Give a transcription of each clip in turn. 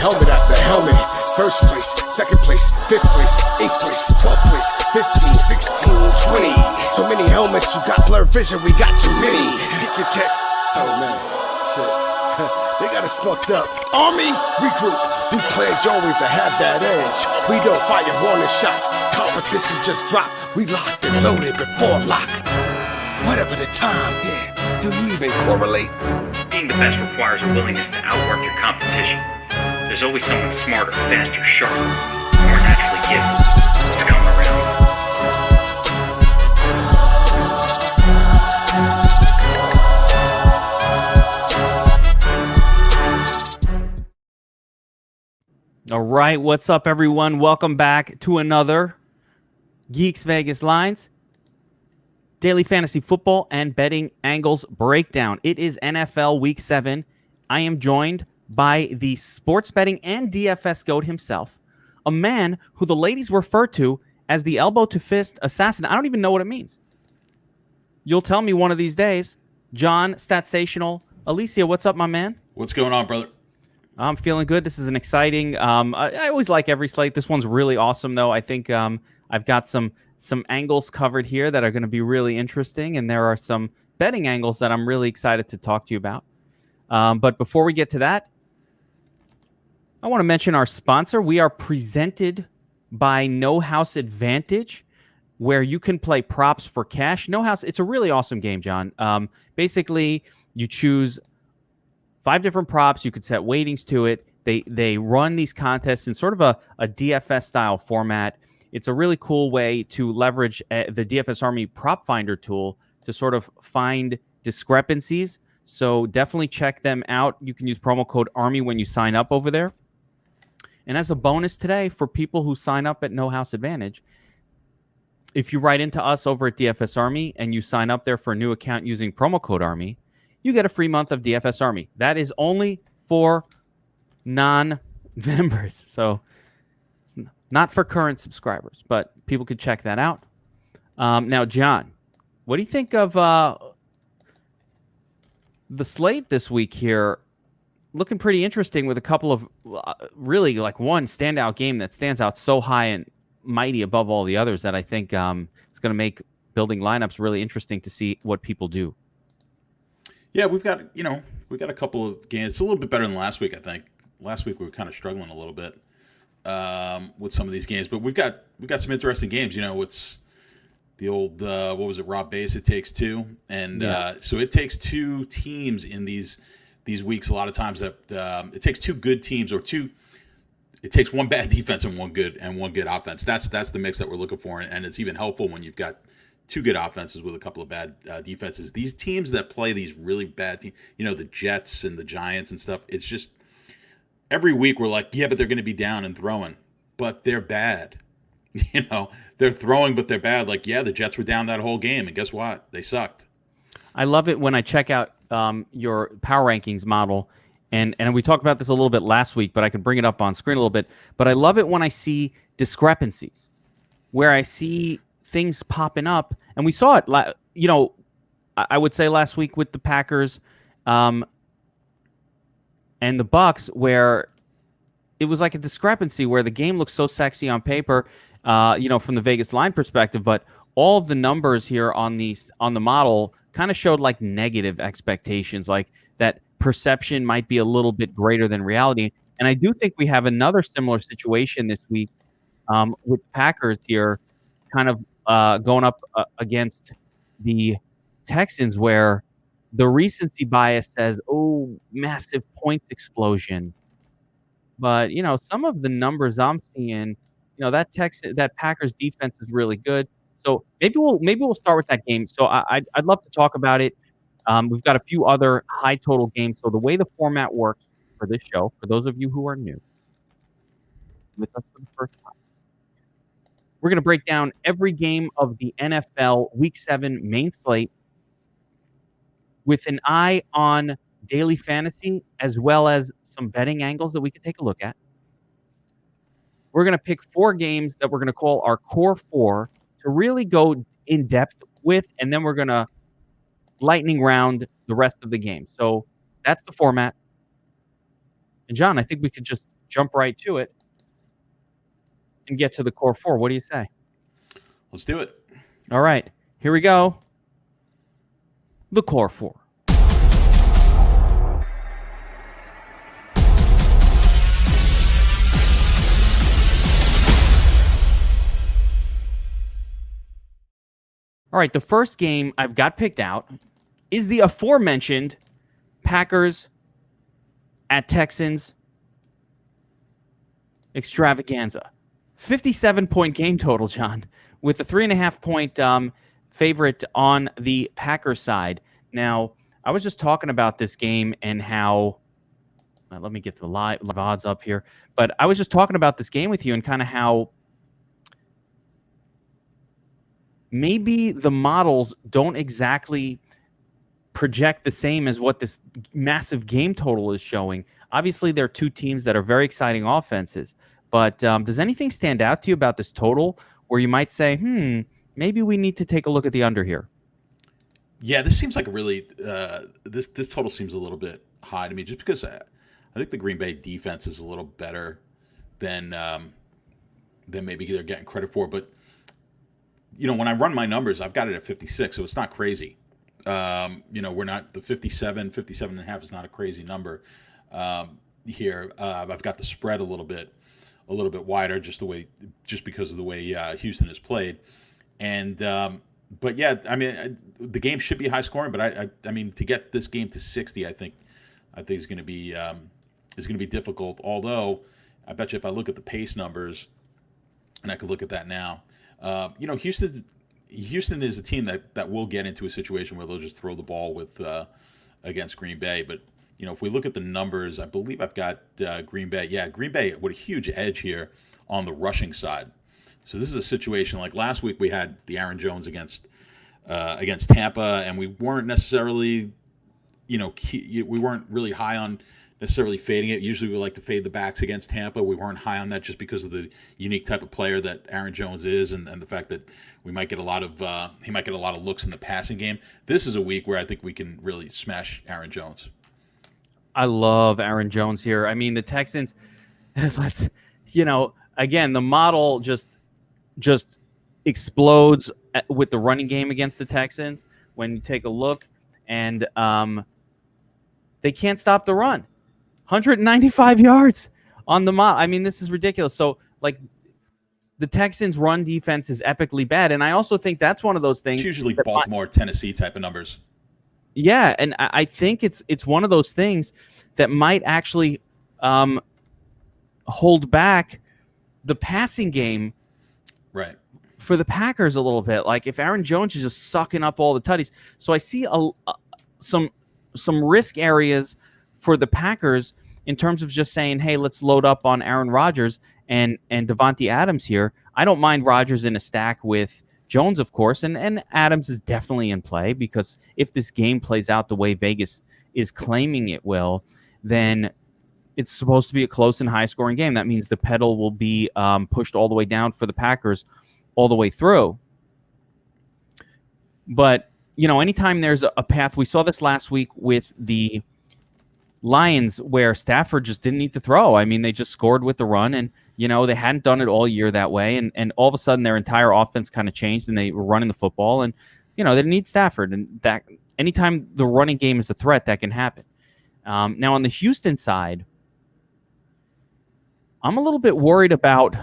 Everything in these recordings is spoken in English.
helmet after helmet. First place, second place, fifth place, eighth place, 12th place, 15, 16, 20. So many helmets, you got blurred vision, we got too many. Ticket check. Oh man, shit. They got us fucked up. Army, regroup. We pledge always to have that edge. We don't fire warning shots. Competition just drop. We locked and loaded before lock. Whatever the time, yeah. Do you even correlate? Being the best requires a willingness to outwork your competition. There's always someone smarter, faster, sharper, more naturally gifted to come around. All right, what's up, everyone? Welcome back to another Geeks Vegas Lines Daily Fantasy Football and Betting Angles Breakdown. It is NFL Week 7. I am joined by the sports betting and DFS GOAT himself, a man who the ladies refer to as the elbow-to-fist assassin. I don't even know what it means. You'll tell me one of these days. John, Statsational. Alessia, what's up, my man? What's going on, brother? I'm feeling good. This is an exciting. I always like every slate. This one's really awesome, though. I think I've got some angles covered here that are going to be really interesting, and there are some betting angles that I'm really excited to talk to you about. But before we get to that, I want to mention our sponsor. We are presented by No House Advantage, where you can play props for cash. No House. It's a really awesome game, John. Basically, you choose 5 different props. You could set weightings to it. They run these contests in sort of a DFS style format. It's a really cool way to leverage the DFS Army prop finder tool to sort of find discrepancies. So definitely check them out. You can use promo code ARMY when you sign up over there. And as a bonus today for people who sign up at No House Advantage, if you write into us over at DFS Army and you sign up there for a new account using promo code ARMY, you get a free month of DFS Army. That is only for non-members. So it's not for current subscribers, but people could check that out. Now, John, what do you think of the slate this week here? Looking pretty interesting with a couple of really like one standout game that stands out so high and mighty above all the others that I think it's going to make building lineups really interesting to see what people do. Yeah, we've got a couple of games. It's a little bit better than last week, I think. Last week we were kind of struggling a little bit with some of these games, but we've got some games. It's the old what was it? Rob Base. It takes two, and so it takes two teams in these weeks. A lot of times that it takes two good teams or two. It takes one bad defense and one good offense. That's the mix that we're looking for, and it's even helpful when you've got two good offenses with a couple of bad defenses. These teams that play these really bad teams, the Jets and the Giants and stuff, it's just every week we're like, yeah, but they're going to be down and throwing, but they're bad. They're throwing, but they're bad. Like, yeah, the Jets were down that whole game, and guess what? They sucked. I love it when I check out your power rankings model, and we talked about this a little bit last week, but I can bring it up on screen a little bit. But I love it when I see discrepancies, where I see things popping up, and we saw it. I would say last week with the Packers, and the Bucks, where it was like a discrepancy where the game looked so sexy on paper, from the Vegas line perspective, but all of the numbers here on the model kind of showed like negative expectations, like that perception might be a little bit greater than reality. And I do think we have another similar situation this week with Packers here, kind of going up against the Texans, where the recency bias says, oh, massive points explosion. But, some of the numbers I'm seeing, that Packers defense is really good. So maybe we'll start with that game. So I'd love to talk about it. We've got a few other high total games. So the way the format works for this show, for those of you who are new with us for the first time, we're going to break down every game of the NFL Week 7 main slate with an eye on daily fantasy, as well as some betting angles that we can take a look at. We're going to pick 4 games that we're going to call our core 4 to really go in depth with, and then we're going to lightning round the rest of the game. So that's the format. And John, I think we could just jump right to it and get to the core four. What do you say? Let's do it. All right, here we go. The core four. All right, the first game I've got picked out is the aforementioned Packers at Texans extravaganza. 57-point game total, John, with a 3.5-point favorite on the Packers side. Now, I was just talking about this game and how let me get the live odds up here. But I was just talking about this game with you and kind of how maybe the models don't exactly project the same as what this massive game total is showing. Obviously, there are two teams that are very exciting offenses. But does anything stand out to you about this total where you might say, maybe we need to take a look at the under here? Yeah, this seems like a really this total seems a little bit high to me, just because I think the Green Bay defense is a little better than maybe they're getting credit for. But when I run my numbers, I've got it at 56, so it's not crazy. We're not the 57 and a half is not a crazy number here. I've got the spread a little bit wider, just because of the way Houston has played, and but yeah, I mean the game should be high scoring, but I mean to get this game to 60, I think is going to be difficult. Although I bet you if I look at the pace numbers, and I could look at that now, Houston is a team that will get into a situation where they'll just throw the ball with against Green Bay, but. If we look at the numbers, I believe I've got Green Bay. Yeah, Green Bay with a huge edge here on the rushing side. So this is a situation like last week we had the Aaron Jones against Tampa, and we weren't necessarily, we weren't really high on necessarily fading it. Usually we like to fade the backs against Tampa. We weren't high on that just because of the unique type of player that Aaron Jones is, and the fact that we might get a lot of he might get a lot of looks in the passing game. This is a week where I think we can really smash Aaron Jones. I love Aaron Jones here. I mean, the Texans, again, the model just explodes with the running game against the Texans when you take a look, and they can't stop the run. 195 yards on the model. I mean, this is ridiculous. So, the Texans' run defense is epically bad, and I also think that's one of those things. It's usually Baltimore, Tennessee type of numbers. Yeah, and I think it's one of those things that might actually hold back the passing game right for the Packers a little bit. Like if Aaron Jones is just sucking up all the tutties. So I see some risk areas for the Packers in terms of just saying, hey, let's load up on Aaron Rodgers and Devontae Adams here. I don't mind Rodgers in a stack with Jones, of course, and Adams is definitely in play because if this game plays out the way Vegas is claiming it will, then it's supposed to be a close and high-scoring game. That means the pedal will be pushed all the way down for the Packers all the way through. But, anytime there's a path, we saw this last week with the Lions where Stafford just didn't need to throw. I mean, they just scored with the run, and they hadn't done it all year that way, and all of a sudden their entire offense kind of changed, and they were running the football, and they didn't need Stafford, and that anytime the running game is a threat, that can happen. Now on the Houston side, I'm a little bit worried about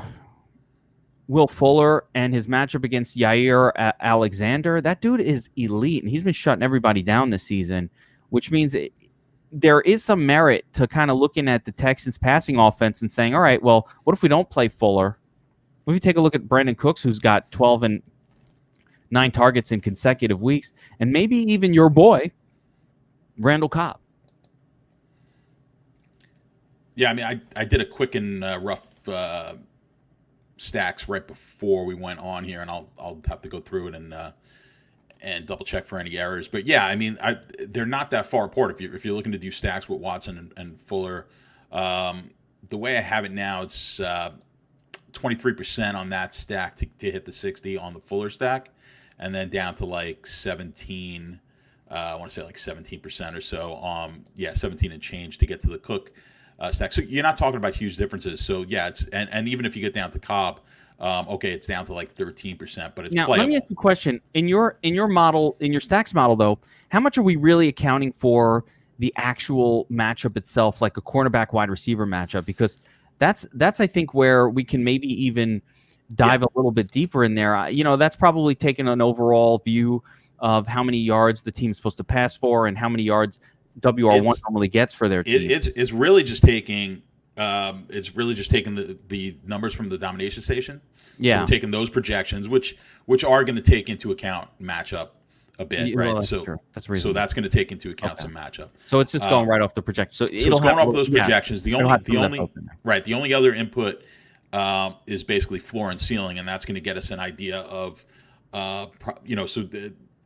Will Fuller and his matchup against Yair Alexander. That dude is elite, and he's been shutting everybody down this season, which means there is some merit to kind of looking at the Texans passing offense and saying, all right, well, what if we don't play Fuller? What if you take a look at Brandon Cooks, who's got 12 and 9 targets in consecutive weeks, and maybe even your boy, Randall Cobb? Yeah, I mean, I did a quick and rough stacks right before we went on here, and I'll have to go through it and double check for any errors. But yeah, I mean, they're not that far apart. If you're looking to do stacks with Watson and Fuller, the way I have it now, it's 23% on that stack to hit the 60 on the Fuller stack, and then down to like 17. I want to say like 17% or so. 17 and change to get to the Cook stacks. So you're not talking about huge differences. So yeah, and even if you get down to Cobb, okay, it's down to like 13%, but it's now. playable. Let me ask you a question. In your model, in your stacks model, though, how much are we really accounting for the actual matchup itself, like a cornerback wide receiver matchup? Because that's I think where we can maybe even dive a little bit deeper in there. That's probably taking an overall view of how many yards the team's supposed to pass for and how many yards WR1 normally gets for their team. It's really just taking the numbers from the domination station. Yeah, so we're taking those projections, which are going to take into account matchup a bit, right? That's so true. That's so reasonable. that's going to take into account some matchup. So it's just going right off the projection. So it's going off those projections. The only other input is basically floor and ceiling, and that's going to get us an idea of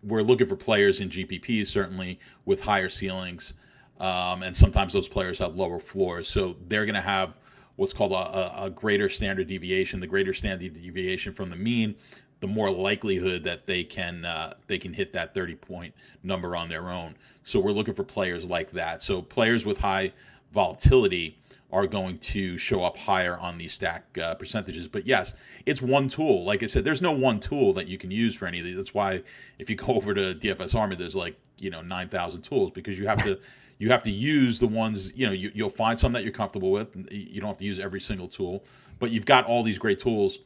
we're looking for players in GPPs certainly with higher ceilings, and sometimes those players have lower floors, so they're going to have what's called a greater standard deviation. The greater standard deviation from the mean, the more likelihood that they can hit that 30-point number on their own. So we're looking for players like that. So players with high volatility are going to show up higher on these stack percentages. But yes, it's one tool. Like I said, there's no one tool that you can use for any of these. That's why if you go over to DFS Army, there's 9,000 tools, because you have to use the ones, you'll find some that you're comfortable with. You don't have to use every single tool, but you've got all these great tools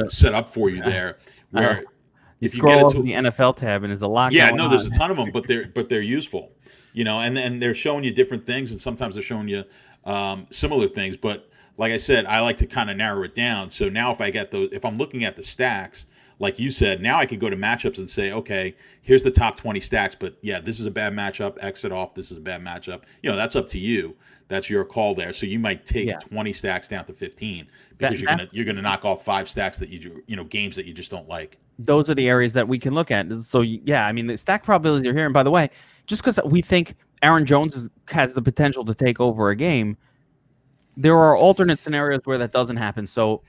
set up for you there. Where you scroll over the NFL tab and there's a lot. Yeah, no, there's a ton of them, but they're useful, and they're showing you different things, and sometimes they're showing you similar things. But like I said, I like to kind of narrow it down. So now if I'm looking at the stacks, like you said, now I could go to matchups and say, okay, here's the top 20 stacks, but yeah, this is a bad matchup, exit off, this is a bad matchup. That's up to you. That's your call there. So you might take 20 stacks down to 15 because you're gonna knock off 5 stacks that games that you just don't like. Those are the areas that we can look at. So yeah, I mean, the stack probabilities are here. And by the way, just because we think Aaron Jones has the potential to take over a game, there are alternate scenarios where that doesn't happen. So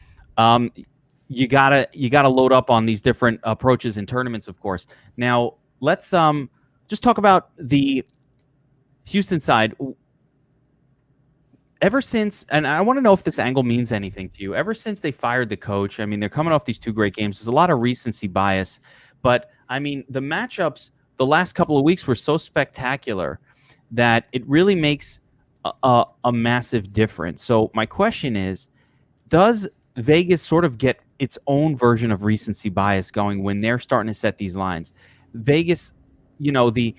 you gotta load up on these different approaches in tournaments, of course. Now let's just talk about the Houston side. Ever since, and I want to know if this angle means anything to you, ever since they fired the coach, I mean, they're coming off these 2 great games. There's a lot of recency bias, but I mean, the matchups the last couple of weeks were so spectacular that it really makes a massive difference. So my question is, does Vegas sort of get its own version of recency bias going when they're starting to set these lines? Vegas, the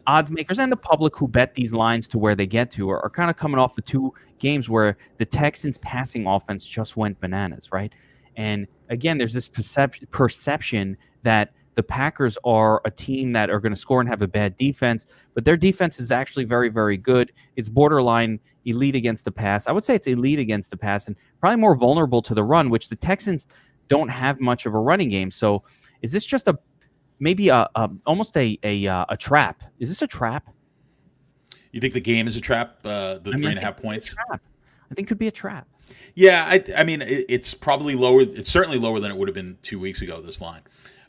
odds makers and the public who bet these lines to where they get to are kind of coming off of 2 games where the Texans' passing offense just went bananas, right? And again, there's this perception that the Packers are a team that are going to score and have a bad defense, but their defense is actually very, very good. It's borderline elite against the pass. I would say it's elite against the pass and probably more vulnerable to the run, which the Texans don't have much of a running game. So is this just maybe almost a trap? Is this a trap? You think the game is a trap? The 3.5 points? I think it could be a trap. Yeah, I mean, it's probably lower. It's certainly lower than it would have been 2 weeks ago, this line.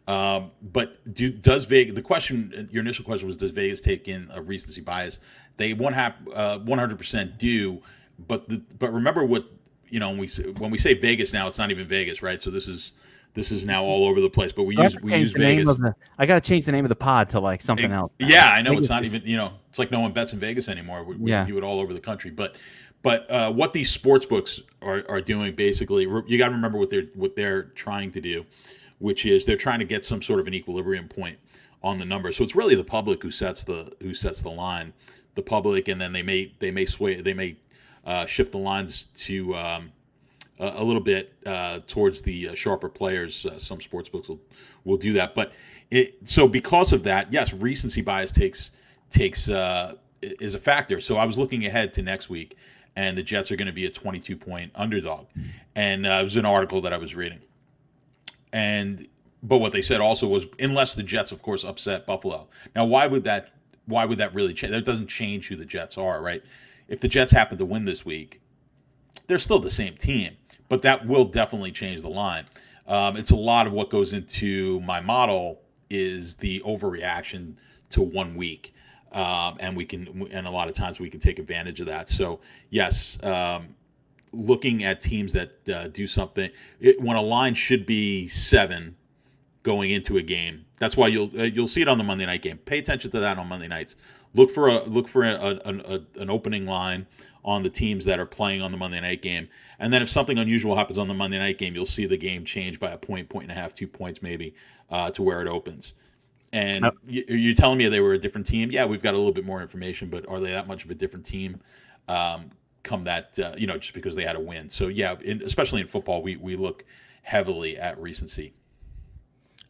But does Vegas? The question, your initial question was, does Vegas take in a recency bias? They 100% do. But remember what when we say Vegas now, it's not even Vegas, right? So this is now all over the place. But we use Vegas. I got to change the name of the pod to something else. Yeah, I know Vegas, it's not even it's like no one bets in Vegas anymore. We do it all over the country. But what these sports books are doing, basically, you got to remember what they're trying to do, which is they're trying to get some sort of an equilibrium point on the number. So it's really the public who sets the line, the public, and then they may shift the lines to a little bit towards the sharper players. Some sports books will do that, but so because of that, yes, recency bias is a factor. So I was looking ahead to next week, and the Jets are going to be a 22-point underdog, and it was an article that I was reading. But what they said also was, unless the Jets, of course, upset Buffalo. Now, why would that really change? That doesn't change who the Jets are, right? If the Jets happen to win this week, they're still the same team, but that will definitely change the line. It's a lot of what goes into my model is the overreaction to 1 week. and a lot of times we can take advantage of that. So yes, looking at teams that do something when a line should be 7 going into a game. That's why you'll see it on the Monday night game. Pay attention to that on Monday nights. Look for an opening line on the teams that are playing on the Monday night game, and then if something unusual happens on the Monday night game, you'll see the game change by a point and a half, 2 points maybe to where it opens. And you're telling me they were a different team? Yeah, we've got a little bit more information, but are they that much of a different team? Come that just because they had a win. So yeah, especially in football, we look heavily at recency.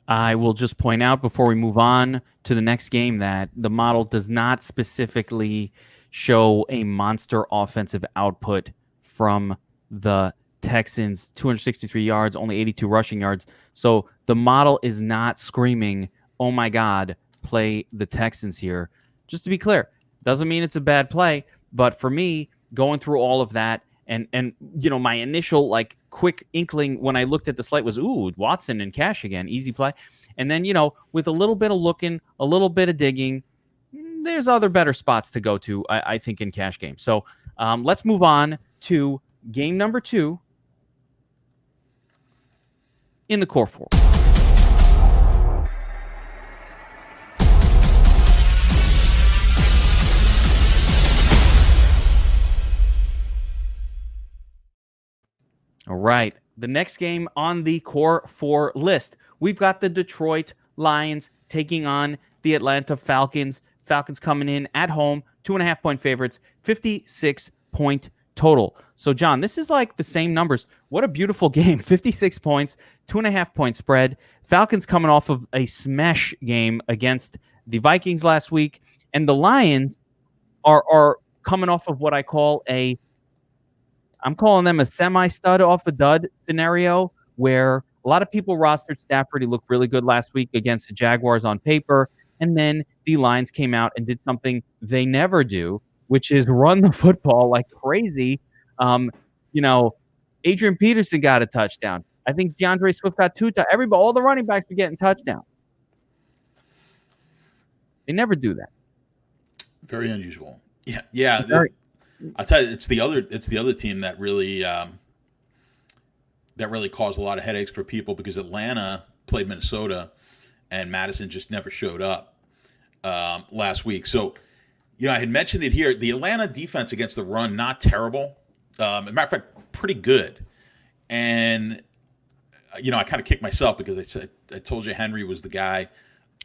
I will just point out before we move on to the next game that the model does not specifically show a monster offensive output from the Texans. 263 yards, only 82 rushing yards. So the model is not screaming, oh my God, play the Texans here. Just to be clear, doesn't mean it's a bad play, but for me, going through all of that and my initial quick inkling when I looked at the slate was, ooh, Watson and Cash again, easy play. And then, with a little bit of looking, a little bit of digging, there's other better spots to go to, I think, in cash games. So let's move on to game number 2 in the core 4. All right. The next game on the core 4 list, we've got the Detroit Lions taking on the Atlanta Falcons. Falcons coming in at home, 2.5-point favorites, 56-point total. So, John, this is like the same numbers. What a beautiful game. 56 points, 2.5-point spread. Falcons coming off of a smash game against the Vikings last week. And the Lions are coming off of what I'm calling them a semi-stud off a dud scenario where a lot of people rostered Stafford. He looked really good last week against the Jaguars on paper. And then the Lions came out and did something they never do, which is run the football like crazy. Adrian Peterson got a touchdown. I think DeAndre Swift got 2 touchdowns. All the running backs were getting touchdowns. They never do that. Very unusual. Yeah. I tell you, it's the other team that really caused a lot of headaches for people because Atlanta played Minnesota and Madison just never showed up last week. So, I had mentioned it here. The Atlanta defense against the run, not terrible. As a matter of fact, pretty good. And, I kind of kicked myself because I told you Henry was the guy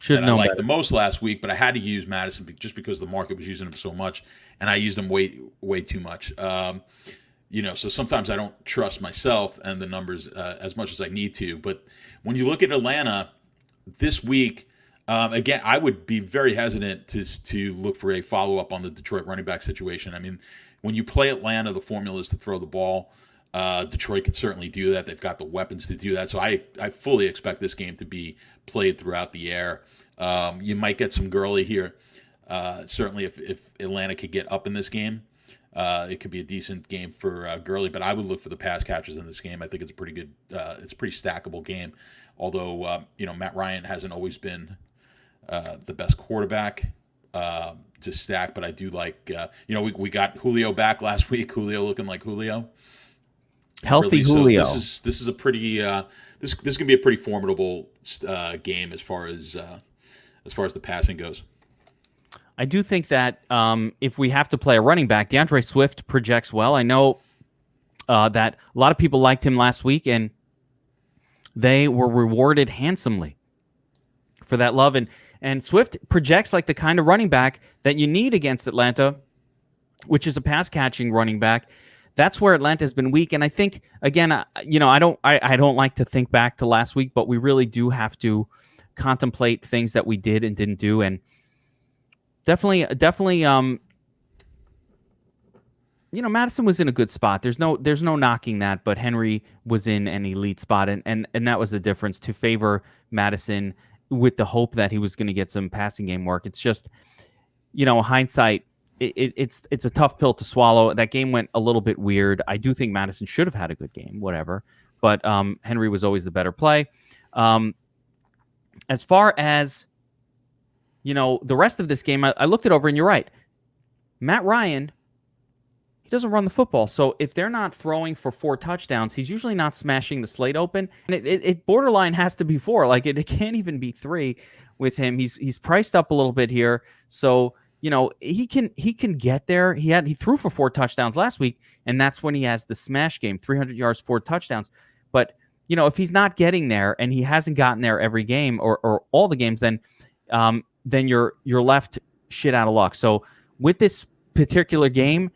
that I liked the most last week, but I had to use Madison just because the market was using him so much, and I used him way too much. So sometimes I don't trust myself and the numbers as much as I need to. But when you look at Atlanta this week, again, I would be very hesitant to look for a follow-up on the Detroit running back situation. I mean, when you play Atlanta, the formula is to throw the ball. Detroit can certainly do that. They've got the weapons to do that. So I fully expect this game to be played throughout the air. You might get some Gurley here. Certainly if Atlanta could get up in this game, it could be a decent game for Gurley. But I would look for the pass catchers in this game. I think it's a pretty good, it's a pretty stackable game. Although, Matt Ryan hasn't always been the best quarterback to stack. But I do like, we got Julio back last week. Julio looking like Julio. Healthy Julio. So this is a pretty this is gonna be a pretty formidable game as far as the passing goes. I do think that if we have to play a running back, DeAndre Swift projects well. I know that a lot of people liked him last week, and they were rewarded handsomely for that love. And Swift projects like the kind of running back that you need against Atlanta, which is a pass-catching running back. That's where Atlanta has been weak. And I think, again, I don't like to think back to last week, but we really do have to contemplate things that we did and didn't do. And definitely, Madison was in a good spot. There's no knocking that, but Henry was in an elite spot. And that was the difference to favor Madison with the hope that he was going to get some passing game work. It's just, hindsight, it's a tough pill to swallow. That game went a little bit weird. I do think Madison should have had a good game, whatever. But Henry was always the better play. As far as the rest of this game, I looked it over, and you're right. Matt Ryan, he doesn't run the football. So if they're not throwing for 4 touchdowns, he's usually not smashing the slate open. And it borderline has to be 4. Like it can't even be 3 with him. He's priced up a little bit here. So, he can get there. He threw for 4 touchdowns last week, and that's when he has the smash game, 300 yards, 4 touchdowns. But, if he's not getting there and he hasn't gotten there every game or all the games, then you're left shit out of luck. So with this particular game,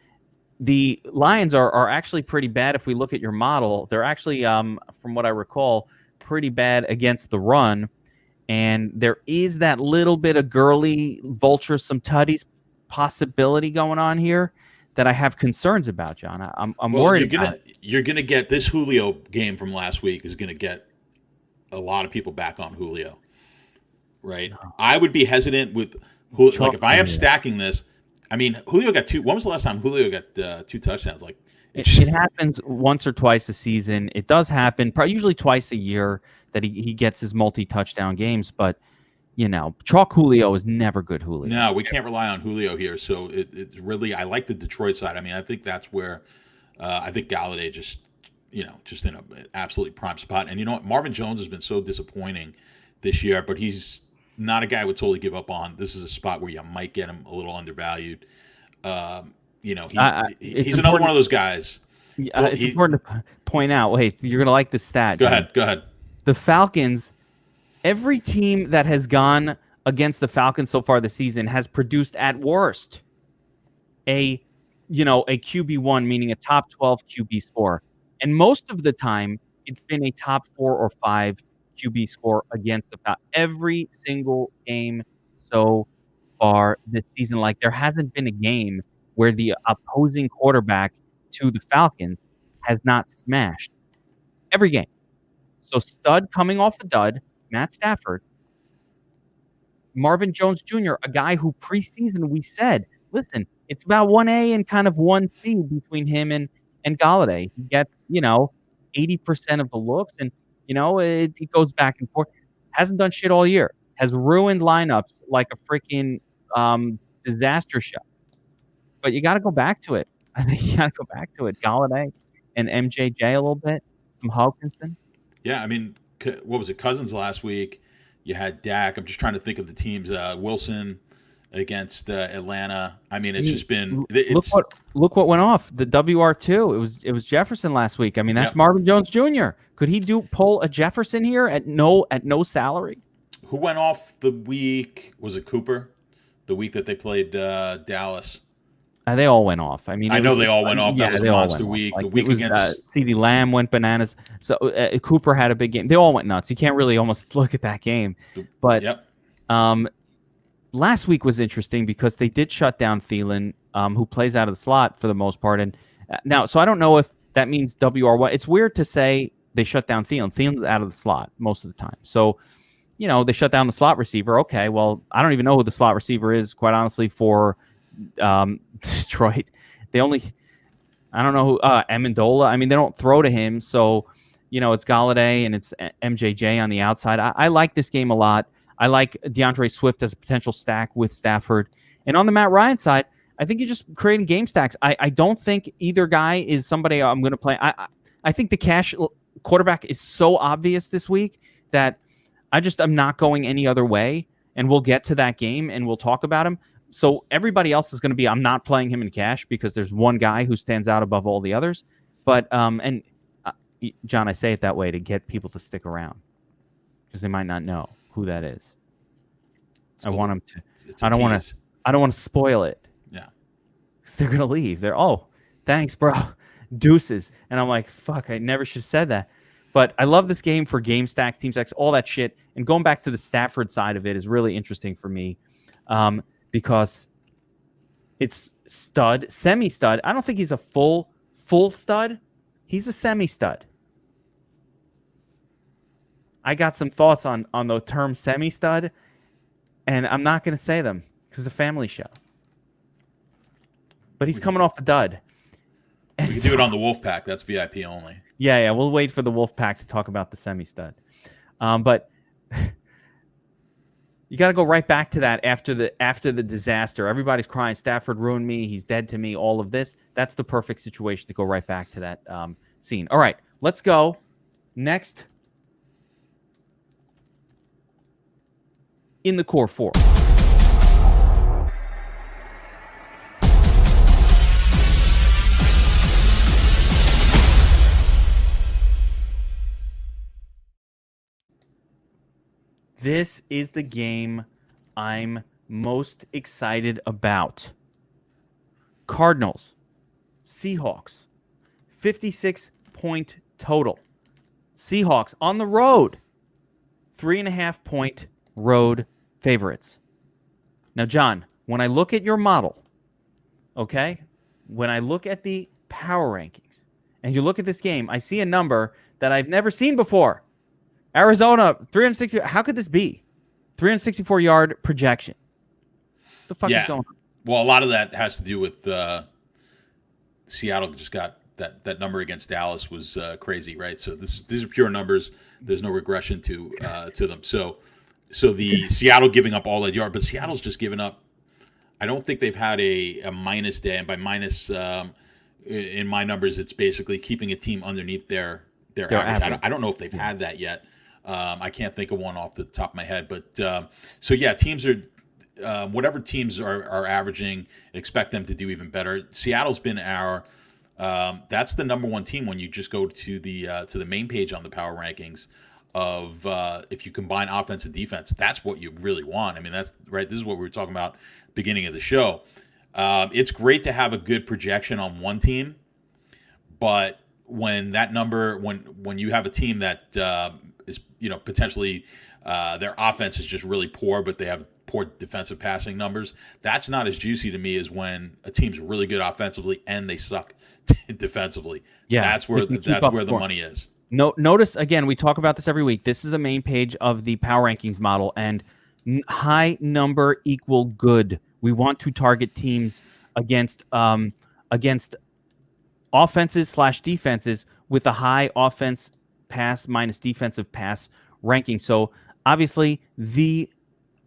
the Lions are actually pretty bad. If we look at your model, they're actually, from what I recall, pretty bad against the run. And there is that little bit of Gurley, Vulture, some tutties possibility going on here that I have concerns about, John. I'm worried about it. You're gonna get this Julio game from last week is gonna get a lot of people back on Julio, right? I would be hesitant with like if I am stacking this. I mean, Julio got 2. When was the last time Julio got 2 touchdowns? Like it happens once or twice a season. It does happen, probably usually twice a year that he gets his multi-touchdown games. But chalk Julio is never good Julio. No, we can't rely on Julio here. So it's really, I like the Detroit side. I mean, I think that's where I think Galladay just in an absolutely prime spot. And you know what? Marvin Jones has been so disappointing this year, but he's not a guy I would totally give up on. This is a spot where you might get him a little undervalued. He's another one of those guys. It's important to point out. Wait, you're going to like this stat. Go ahead. The Falcons, every team that has gone against the Falcons so far this season has produced at worst a QB1, meaning a top 12 QB score. And most of the time, it's been a top 4 or 5 QB score against the Falcons. Every single game so far this season, like there hasn't been a game where the opposing quarterback to the Falcons has not smashed. Every game. So stud coming off the dud, Matt Stafford. Marvin Jones Jr., a guy who preseason we said, listen, it's about 1A and kind of 1C between him and Galladay. He gets, 80% of the looks, and, it goes back and forth. Hasn't done shit all year. Has ruined lineups like a freaking disaster show. But you got to go back to it. I think you got to go back to it. Galladay and MJJ a little bit. Some Hawkinson. Yeah, I mean, what was it? Cousins last week. You had Dak. I'm just trying to think of the teams. Wilson against Atlanta. I mean, it's just been. Look what went off the WR2. It was Jefferson last week. I mean, that's Marvin Jones Jr. Could he pull a Jefferson here at no salary? Who went off the week? Was it Cooper? The week that they played Dallas. They all went off. I mean, I know they all went off. That was a monster week. Like, the week against CeeDee Lamb went bananas. So Cooper had a big game. They all went nuts. You can't really almost look at that game. But last week was interesting because they did shut down Thielen, who plays out of the slot for the most part. And now, so I don't know if that means WR1. It's weird to say they shut down Thielen. Thielen's out of the slot most of the time. So, they shut down the slot receiver. Okay, well, I don't even know who the slot receiver is, quite honestly, for Detroit. I don't know who, Amendola. I mean, they don't throw to him. So, it's Galladay and it's MJJ on the outside. I like this game a lot. I like DeAndre Swift as a potential stack with Stafford. And on the Matt Ryan side, I think you're just creating game stacks. I don't think either guy is somebody I'm going to play. I think the cash quarterback is so obvious this week that I'm not going any other way. And we'll get to that game and we'll talk about him. So everybody else is going to be, I'm not playing him in cash because there's one guy who stands out above all the others. But, John, I say it that way to get people to stick around because they might not know who that is. I want them to. I don't want to spoil it. Yeah. Because they're going to leave. Thanks, bro. Deuces. And I'm like, fuck, I never should have said that. But I love this game for game stacks, team stacks, all that shit. And going back to the Stafford side of it is really interesting for me. Because it's stud, semi-stud. I don't think he's a full stud. He's a semi-stud. I got some thoughts on the term semi-stud, and I'm not going to say them because it's a family show. But he's coming off a dud. We can do it on the Wolfpack. That's VIP only. Yeah. We'll wait for the Wolfpack to talk about the semi-stud. But... You got to go right back to that after the disaster. Everybody's crying. Stafford ruined me. He's dead to me. All of this. That's the perfect situation to go right back to that scene. All right, let's go next in the core four. This is the game I'm most excited about. Cardinals, Seahawks, 56-point total. Seahawks on the road, 3.5-point road favorites. Now, John, when I look at your model, okay, when I look at the power rankings and you look at this game, I see a number that I've never seen before. Arizona, 360. How could this be? 364-yard projection. What the fuck is going on? Well, a lot of that has to do with Seattle just got that number against Dallas was crazy, right? So these are pure numbers. There's no regression to them. So the Seattle giving up all that yard, but Seattle's just given up. I don't think they've had a minus day, and by minus in my numbers, it's basically keeping a team underneath their average. I don't know if they've had that yet. I can't think of one off the top of my head, but so yeah, teams are whatever teams are averaging, expect them to do even better. Seattle's been our that's the number one team when you just go to the main page on the power rankings of if you combine offense and defense, that's what you really want. I mean, that's right. This is what we were talking about beginning of the show. It's great to have a good projection on one team, but when that number, when you have a team that is potentially their offense is just really poor, but they have poor defensive passing numbers, that's not as juicy to me as when a team's really good offensively and they suck defensively. Yeah, that's where the money is. No, notice again, we talk about this every week. This is the main page of the power rankings model, and high number equal good. We want to target teams against offenses / defenses with a high offense pass minus defensive pass ranking. So obviously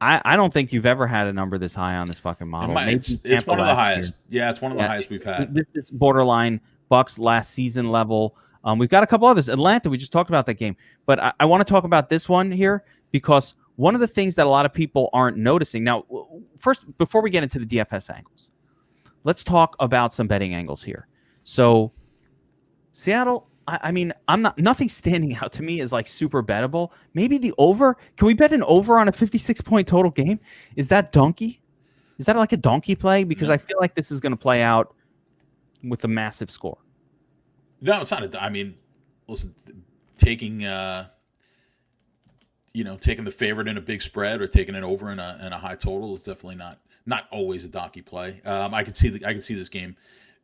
I don't think you've ever had a number this high on this fucking model. It's one of the highest. Yeah, it's one of the highest we've had. This is borderline Bucks last season level. We've got a couple others. Atlanta, we just talked about that game. But I want to talk about this one here because one of the things that a lot of people aren't noticing. Now, first, before we get into the DFS angles, let's talk about some betting angles here. So Seattle, I mean, nothing standing out to me is like super bettable. Maybe the over. Can we bet an over on a 56-point total game? Is that donkey? Is that like a donkey play? Because I feel like this is going to play out with a massive score. No, it's not. I mean, listen, taking the favorite in a big spread or taking it over in a high total is definitely not always a donkey play. I can see this game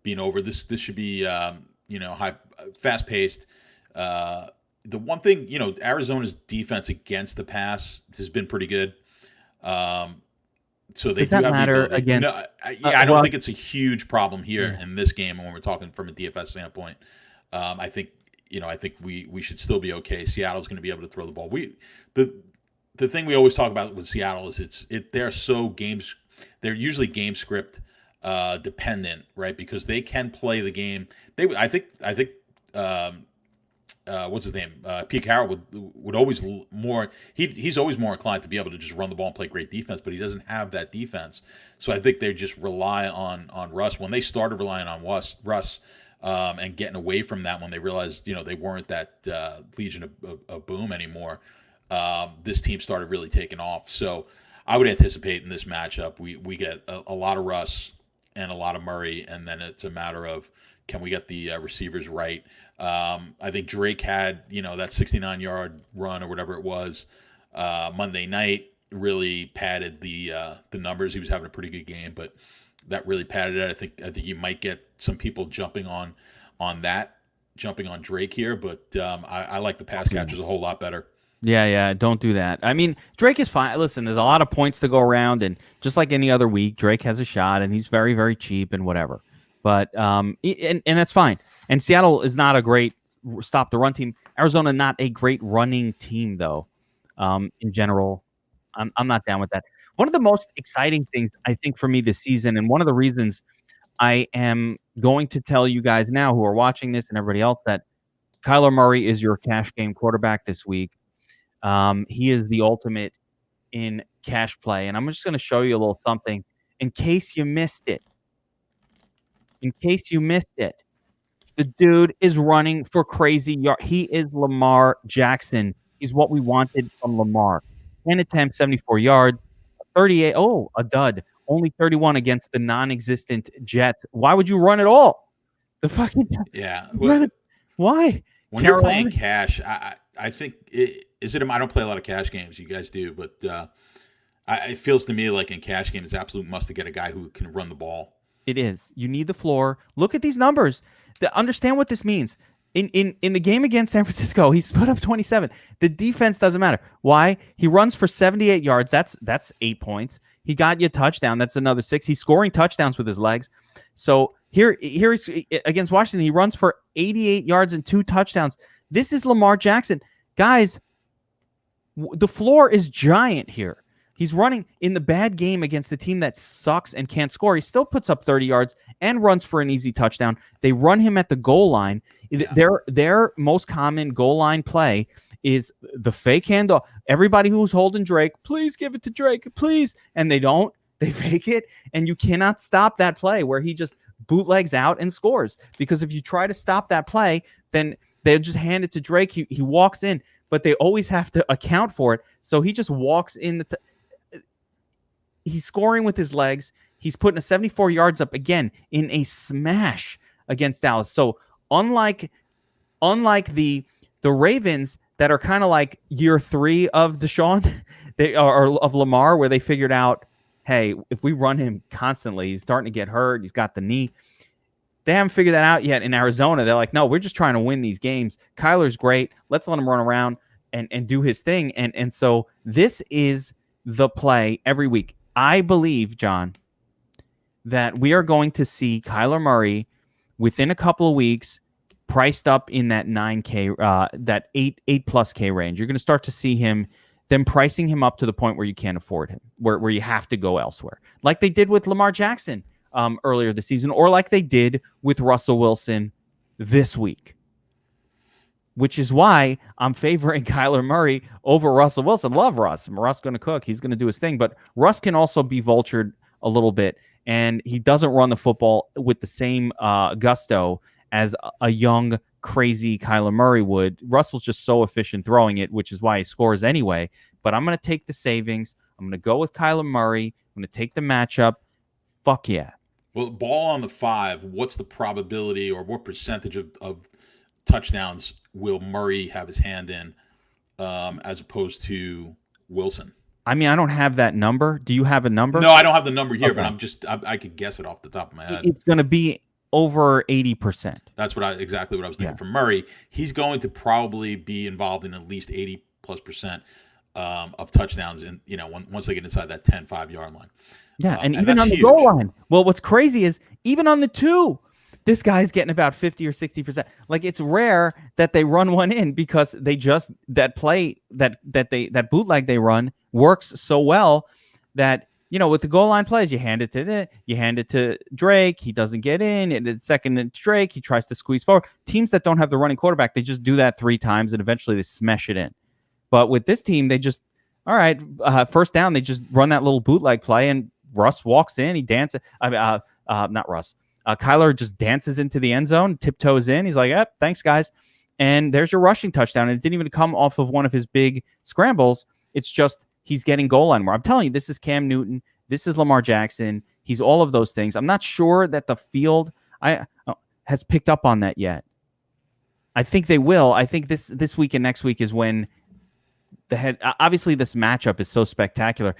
being over. This should be high, fast paced. The one thing, Arizona's defense against the pass has been pretty good. So they does that matter again? I don't think it's a huge problem here in this game when we're talking from a DFS standpoint. I think we should still be okay. Seattle's going to be able to throw the ball. The thing we always talk about with Seattle is they're usually game script dependent, right? Because they can play the game. I think what's his name? Pete Carroll would always more. He's always more inclined to be able to just run the ball and play great defense, but he doesn't have that defense. So I think they just rely on Russ. When they started relying on Russ and getting away from that, when they realized they weren't that Legion of Boom anymore, this team started really taking off. So I would anticipate in this matchup we get a lot of Russ and a lot of Murray, and then it's a matter of can we get the receivers right. I think Drake had that 69-yard run or whatever it was Monday night really padded the numbers. He was having a pretty good game, but that really padded it. I think you might get some people jumping on Drake here, but I like the pass catchers a whole lot better. Yeah, don't do that. I mean, Drake is fine. Listen, there's a lot of points to go around, and just like any other week, Drake has a shot, and he's very, very cheap and whatever. But and that's fine. And Seattle is not a great stop the run team. Arizona not a great running team though. In general, I'm not down with that. One of the most exciting things I think for me this season, and one of the reasons I am going to tell you guys now who are watching this and everybody else that Kyler Murray is your cash game quarterback this week. He is the ultimate in cash play. And I'm just going to show you a little something in case you missed it. In case you missed it, the dude is running for crazy yards. He is Lamar Jackson. He's what we wanted from Lamar. 10 attempts, 74 yards, 38. Oh, a dud. Only 31 against the non-existent Jets. Why would you run at all? The fucking why? When you're playing cash, I think is it? I don't play a lot of cash games. You guys do, but it feels to me like in cash games, it's absolute must to get a guy who can run the ball. It is. You need the floor. Look at these numbers. Understand what this means. In the game against San Francisco, he put up 27. The defense doesn't matter. Why? He runs for 78 yards. That's 8 points. He got you a touchdown. That's another 6. He's scoring touchdowns with his legs. So here he's against Washington. He runs for 88 yards and 2 touchdowns. This is Lamar Jackson. Guys, the floor is giant here. He's running in the bad game against the team that sucks and can't score. He still puts up 30 yards and runs for an easy touchdown. They run him at the goal line. Yeah. Their most common goal line play is the fake handoff. Everybody who's holding Drake, please give it to Drake, please. And they don't. They fake it. And you cannot stop that play where he just bootlegs out and scores. Because if you try to stop that play, then they'll just hand it to Drake. He walks in, but they always have to account for it. So he just walks in. He's scoring with his legs. He's putting a 74 yards up again in a smash against Dallas. So unlike the Ravens that are kind of like year 3 of Deshaun, they are of Lamar, where they figured out, hey, if we run him constantly, he's starting to get hurt. He's got the knee. They haven't figured that out yet in Arizona. They're like, no, we're just trying to win these games. Kyler's great. Let's let him run around and do his thing. And so this is the play every week. I believe, John, that we are going to see Kyler Murray within a couple of weeks priced up in that 9K, that 8+ K range. You're going to start to see them pricing him up to the point where you can't afford him, where you have to go elsewhere, like they did with Lamar Jackson earlier this season, or like they did with Russell Wilson this week. Which is why I'm favoring Kyler Murray over Russell Wilson. Love Russ. Russ going to cook. He's going to do his thing. But Russ can also be vultured a little bit. And he doesn't run the football with the same gusto as a young, crazy Kyler Murray would. Russell's just so efficient throwing it, which is why he scores anyway. But I'm going to take the savings. I'm going to go with Kyler Murray. I'm going to take the matchup. Fuck yeah. Well, ball on the 5, what's the probability or what percentage of touchdowns will Murray have his hand in as opposed to Wilson? I mean, I don't have that number. Do you have a number? No, I don't have the number here, okay. But I could guess it off the top of my head. It's going to be over 80%. That's exactly what I was thinking. For Murray, he's going to probably be involved in at least 80+% of touchdowns, and once they get inside that 10-5 yard line. Yeah, and even on the goal line. Well, what's crazy is even on the 2. This guy's getting about 50 or 60%. Like, it's rare that they run one in because they just that bootleg they run works so well that with the goal line plays, you hand it to Drake, he doesn't get in, and it's second to Drake, he tries to squeeze forward. Teams that don't have the running quarterback, they just do that 3 times and eventually they smash it in. But with this team, they just first down, they just run that little bootleg play and Russ walks in, he dances. Not Russ. Kyler just dances into the end zone, tiptoes in. He's like, yep, thanks, guys. And there's your rushing touchdown. And it didn't even come off of one of his big scrambles. It's just he's getting goal line more. I'm telling you, this is Cam Newton. This is Lamar Jackson. He's all of those things. I'm not sure that the field has picked up on that yet. I think they will. I think this week and next week is when obviously this matchup is so spectacular.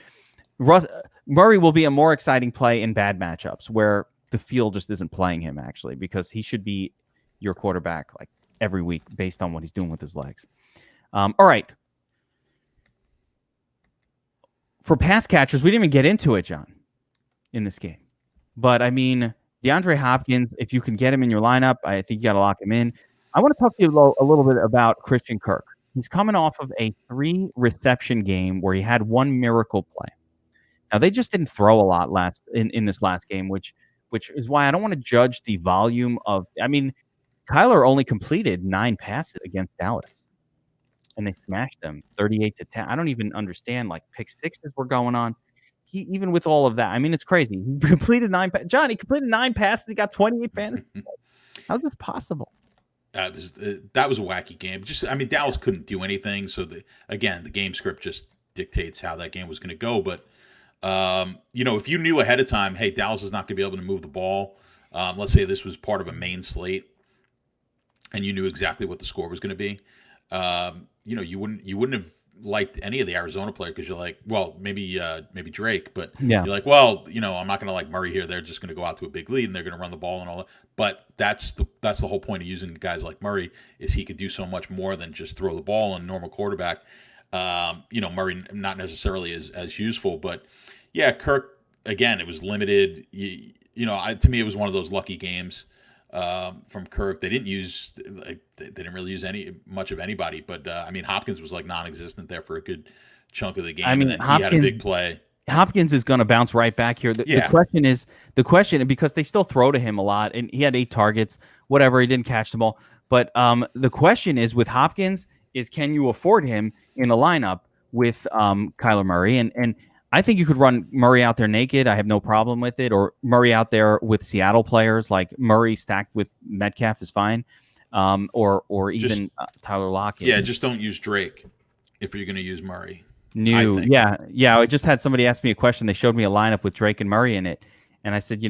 Murray will be a more exciting play in bad matchups where the field just isn't playing him, actually, because he should be your quarterback like every week based on what he's doing with his legs. All right. For pass catchers, we didn't even get into it, John, in this game. But, I mean, DeAndre Hopkins, if you can get him in your lineup, I think you got to lock him in. I want to talk to you a little bit about Christian Kirk. He's coming off of a 3-reception game where he had one miracle play. Now they just didn't throw a lot in this last game, which is why I don't want to judge the volume of. I mean, Kyler only completed 9 passes against Dallas, and they smashed them 38-10. I don't even understand. Like pick sixes were going on. He even with all of that, I mean, it's crazy. He completed 9. He completed 9 passes. He got 28 fantasy. How's this possible? That was a wacky game. Dallas couldn't do anything. So the game script just dictates how that game was going to go. But if you knew ahead of time, hey, Dallas is not going to be able to move the ball. Let's say this was part of a main slate, and you knew exactly what the score was going to be. You wouldn't have liked any of the Arizona players because you're like, well, maybe Drake, but you're like, well, I'm not going to like Murray here. They're just going to go out to a big lead and they're going to run the ball and all that. But that's the whole point of using guys like Murray is he could do so much more than just throw the ball and normal quarterback. Murray not necessarily as useful, but yeah, Kirk again, it was limited. To me, it was one of those lucky games. From Kirk, they didn't really use much of anybody, but Hopkins was like non-existent there for a good chunk of the game. And then he had a big play. Hopkins is going to bounce right back here. The question, because they still throw to him a lot, and he had 8 targets, whatever. He didn't catch them all, but the question is with Hopkins is can you afford him in a lineup with Kyler Murray and I think you could run Murray out there naked. I have no problem with it. Or Murray out there with Seattle players, like Murray stacked with Metcalf is fine. Or even Tyler Lockett. Yeah, just don't use Drake if you're going to use Murray. Yeah. I just had somebody ask me a question. They showed me a lineup with Drake and Murray in it, and I said,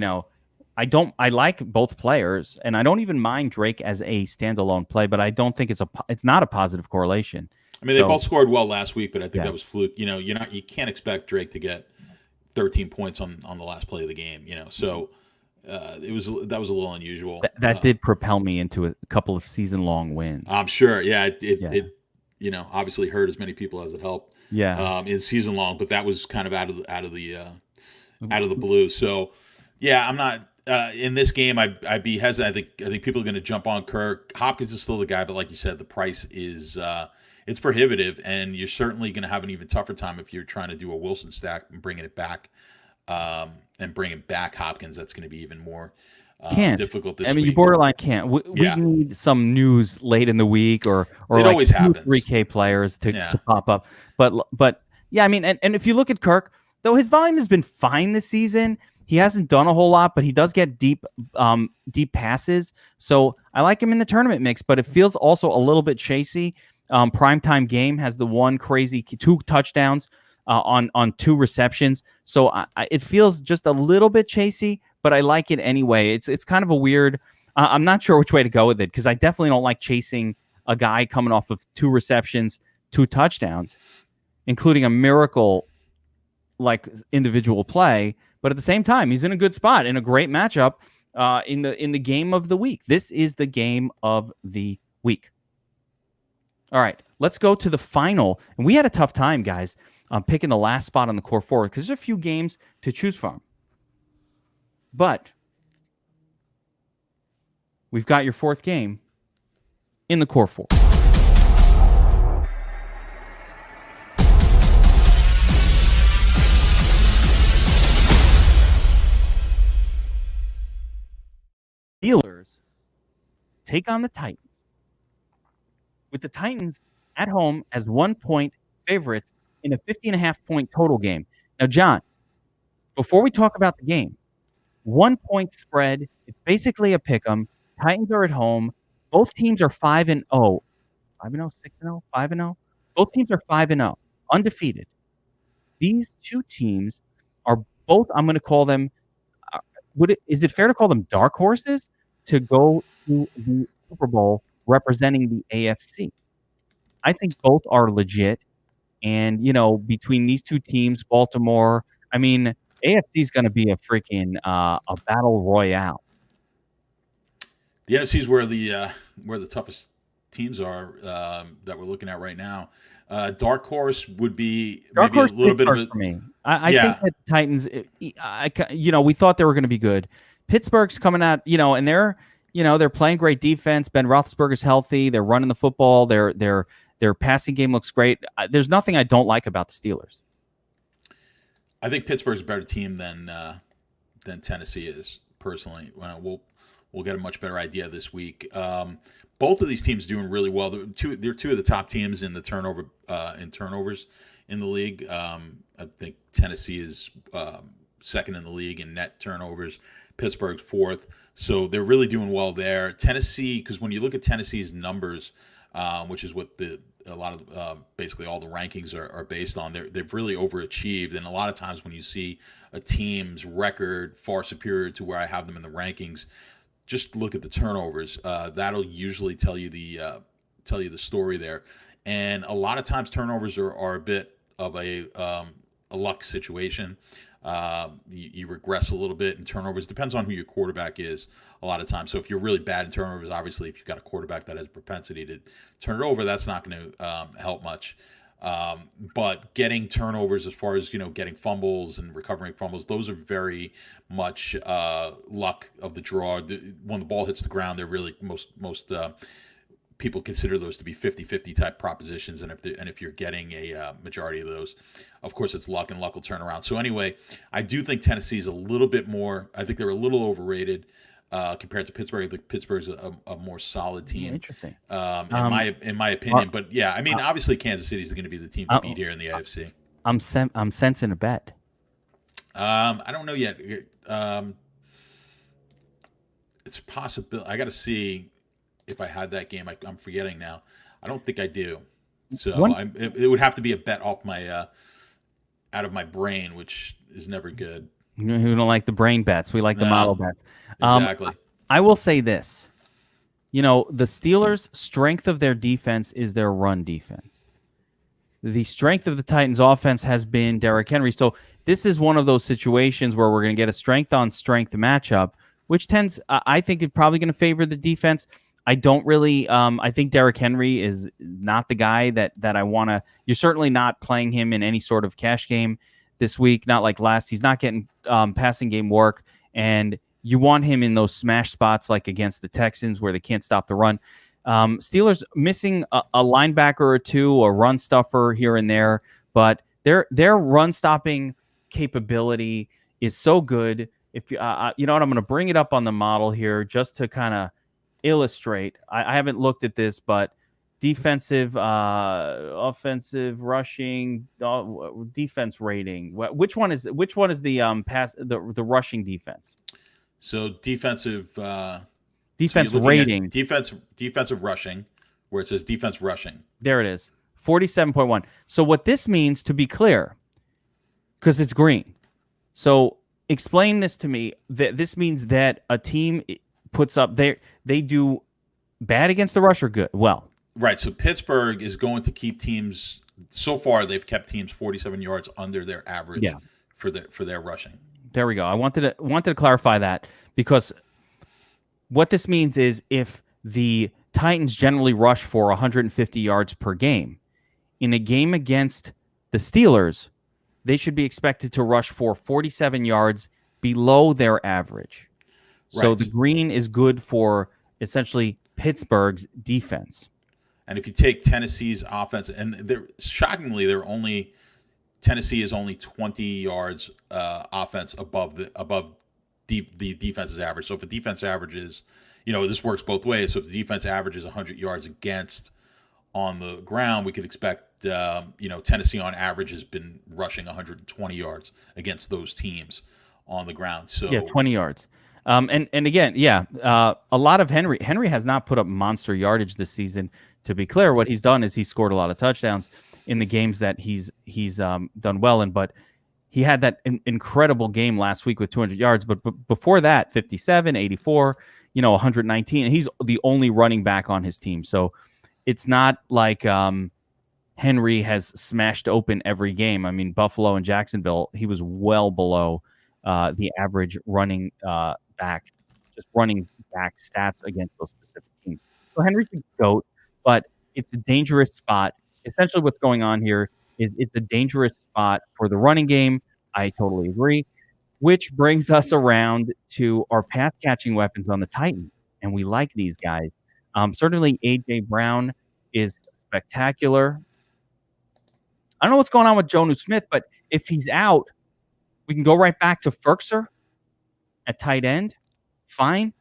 I like both players, and I don't even mind Drake as a standalone play, but I don't think it's not a positive correlation. They both scored well last week, but I think that was fluke. You can't expect Drake to get 13 points on the last play of the game. So that was a little unusual. That did propel me into a couple of season-long wins. I'm sure. Yeah, it obviously hurt as many people as it helped. Yeah. In season long, but that was kind of out of the blue. So yeah, I'm not. In this game, I'd be hesitant. I think people are going to jump on Kirk. Hopkins is still the guy, but like you said, the price is it's prohibitive, and you're certainly going to have an even tougher time if you're trying to do a Wilson stack and bringing it back, and bringing back Hopkins. That's going to be even more difficult this week. You borderline can't. We need some news late in the week, or it always happens. 3K players to pop up. But yeah, and if you look at Kirk, though his volume has been fine this season. He hasn't done a whole lot, but he does get deep passes. So I like him in the tournament mix, but it feels also a little bit chasey. Primetime game has the one crazy 2 touchdowns on 2 receptions. So it feels just a little bit chasey, but I like it anyway. It's kind of a weird. I'm not sure which way to go with it because I definitely don't like chasing a guy coming off of 2 receptions, 2 touchdowns, including a miracle like individual play. But at the same time, he's in a good spot in a great matchup in the game of the week. This is the game of the week. All right, let's go to the final. And we had a tough time, guys, picking the last spot on the core 4 because there's a few games to choose from. But we've got your 4th game in the core 4. Steelers take on the Titans, with the Titans at home as 1-point favorites in a 50.5-point total game. Now, John, before we talk about the game, 1-point spread, it's basically a pick 'em. Titans are at home. Both teams are 5-0. 5-0, 6-0, 5-0. Both teams are 5-0, undefeated. These 2 teams are both, I'm going to call them, is it fair to call them dark horses to go to the Super Bowl representing the AFC? I think both are legit. And, between these 2 teams, Baltimore, AFC is going to be a freaking a battle royale. The NFC is where the toughest teams are that we're looking at right now. Dark horse would be maybe a little bit of a, for me. I think that Titans, we thought they were going to be good. Pittsburgh's coming out, and they're playing great defense. Ben Roethlisberger's healthy. They're running the football. They're Their passing game looks great. There's nothing I don't like about the Steelers. I think Pittsburgh's a better team than Tennessee is, personally. We'll get a much better idea this week. Both of these teams doing really well. They're two of the top teams in the turnovers in the league. I think Tennessee is second in the league in net turnovers. Pittsburgh's fourth. So they're really doing well there. Tennessee, because when you look at Tennessee's numbers, which is what a lot of basically all the rankings are based on, they've really overachieved. And a lot of times when you see a team's record far superior to where I have them in the rankings, just look at the turnovers. That'll usually tell you the story there. And a lot of times turnovers are a bit of a luck situation. You regress a little bit in turnovers. Depends on who your quarterback is a lot of times. So if you're really bad in turnovers, obviously if you've got a quarterback that has a propensity to turn it over, that's not going to help much. But getting turnovers as far as, getting fumbles and recovering fumbles, those are very much luck of the draw. When the ball hits the ground, they're really most people consider those to be 50-50 type propositions. And if you're getting a majority of those, of course it's luck, and luck will turn around. So anyway, I do think Tennessee is a little bit more, I think they're a little overrated compared to Pittsburgh. I think Pittsburgh's a more solid team. Interesting. In my opinion. But yeah, I mean, obviously Kansas City is going to be the team to beat here in the AFC. I'm sensing a bet. I don't know yet. It's a possibility. I got to see if I had that game. I'm forgetting now. I don't think I do. So it would have to be a bet off my out of my brain, which is never good. Who don't like the brain bets? We like the model bets. Exactly. I will say this. The Steelers' strength of their defense is their run defense. The strength of the Titans' offense has been Derrick Henry. So this is one of those situations where we're going to get a strength-on-strength matchup, which tends, I think, is probably going to favor the defense. I don't really. I think Derrick Henry is not the guy that I want to. You're certainly not playing him in any sort of cash game this week. Not like last. He's not getting passing game work, and you want him in those smash spots like against the Texans where they can't stop the run. Steelers missing a linebacker or two, a run stuffer here and there, but their run stopping capability is so good. If you know what, I'm going to bring it up on the model here just to kind of illustrate. I haven't looked at this, but defensive, offensive, rushing, defense rating. Which one is the rushing defense? So defensive rating. Defensive rushing, where it says defense rushing. There it is. 47.1. So what this means, to be clear, because it's green. So explain this to me. That this means that a team puts up they do bad against the rush or good? Well, right. So Pittsburgh is going to keep teams. So far, they've kept teams 47 yards under their average for their rushing. There we go. I wanted to clarify that, because what this means is if the Titans generally rush for 150 yards per game, in a game against the Steelers, they should be expected to rush for 47 yards below their average. Right. So the green is good for essentially Pittsburgh's defense. And if you take Tennessee's offense, and shockingly, Tennessee is only 20 yards offense above the defense's average. So if the defense averages, this works both ways. So if the defense averages 100 yards against on the ground, we could expect, Tennessee on average has been rushing 120 yards against those teams on the ground. So 20 yards. And again, a lot of Henry. Henry has not put up monster yardage this season. To be clear, what he's done is he scored a lot of touchdowns in the games that he's done well in. But he had that incredible game last week with 200 yards. But before that, 57, 84, 119. And he's the only running back on his team. So it's not like Henry has smashed open every game. I mean, Buffalo and Jacksonville, he was well below the average running back stats against those specific teams. So Henry's a GOAT, but it's a dangerous spot. Essentially what's going on here is it's a dangerous spot for the running game. I totally agree. Which brings us around to our pass catching weapons on the Titans. And we like these guys. Certainly A.J. Brown is spectacular. I don't know what's going on with Jonnu Smith, but if he's out, we can go right back to Ferkser at tight end. Fine.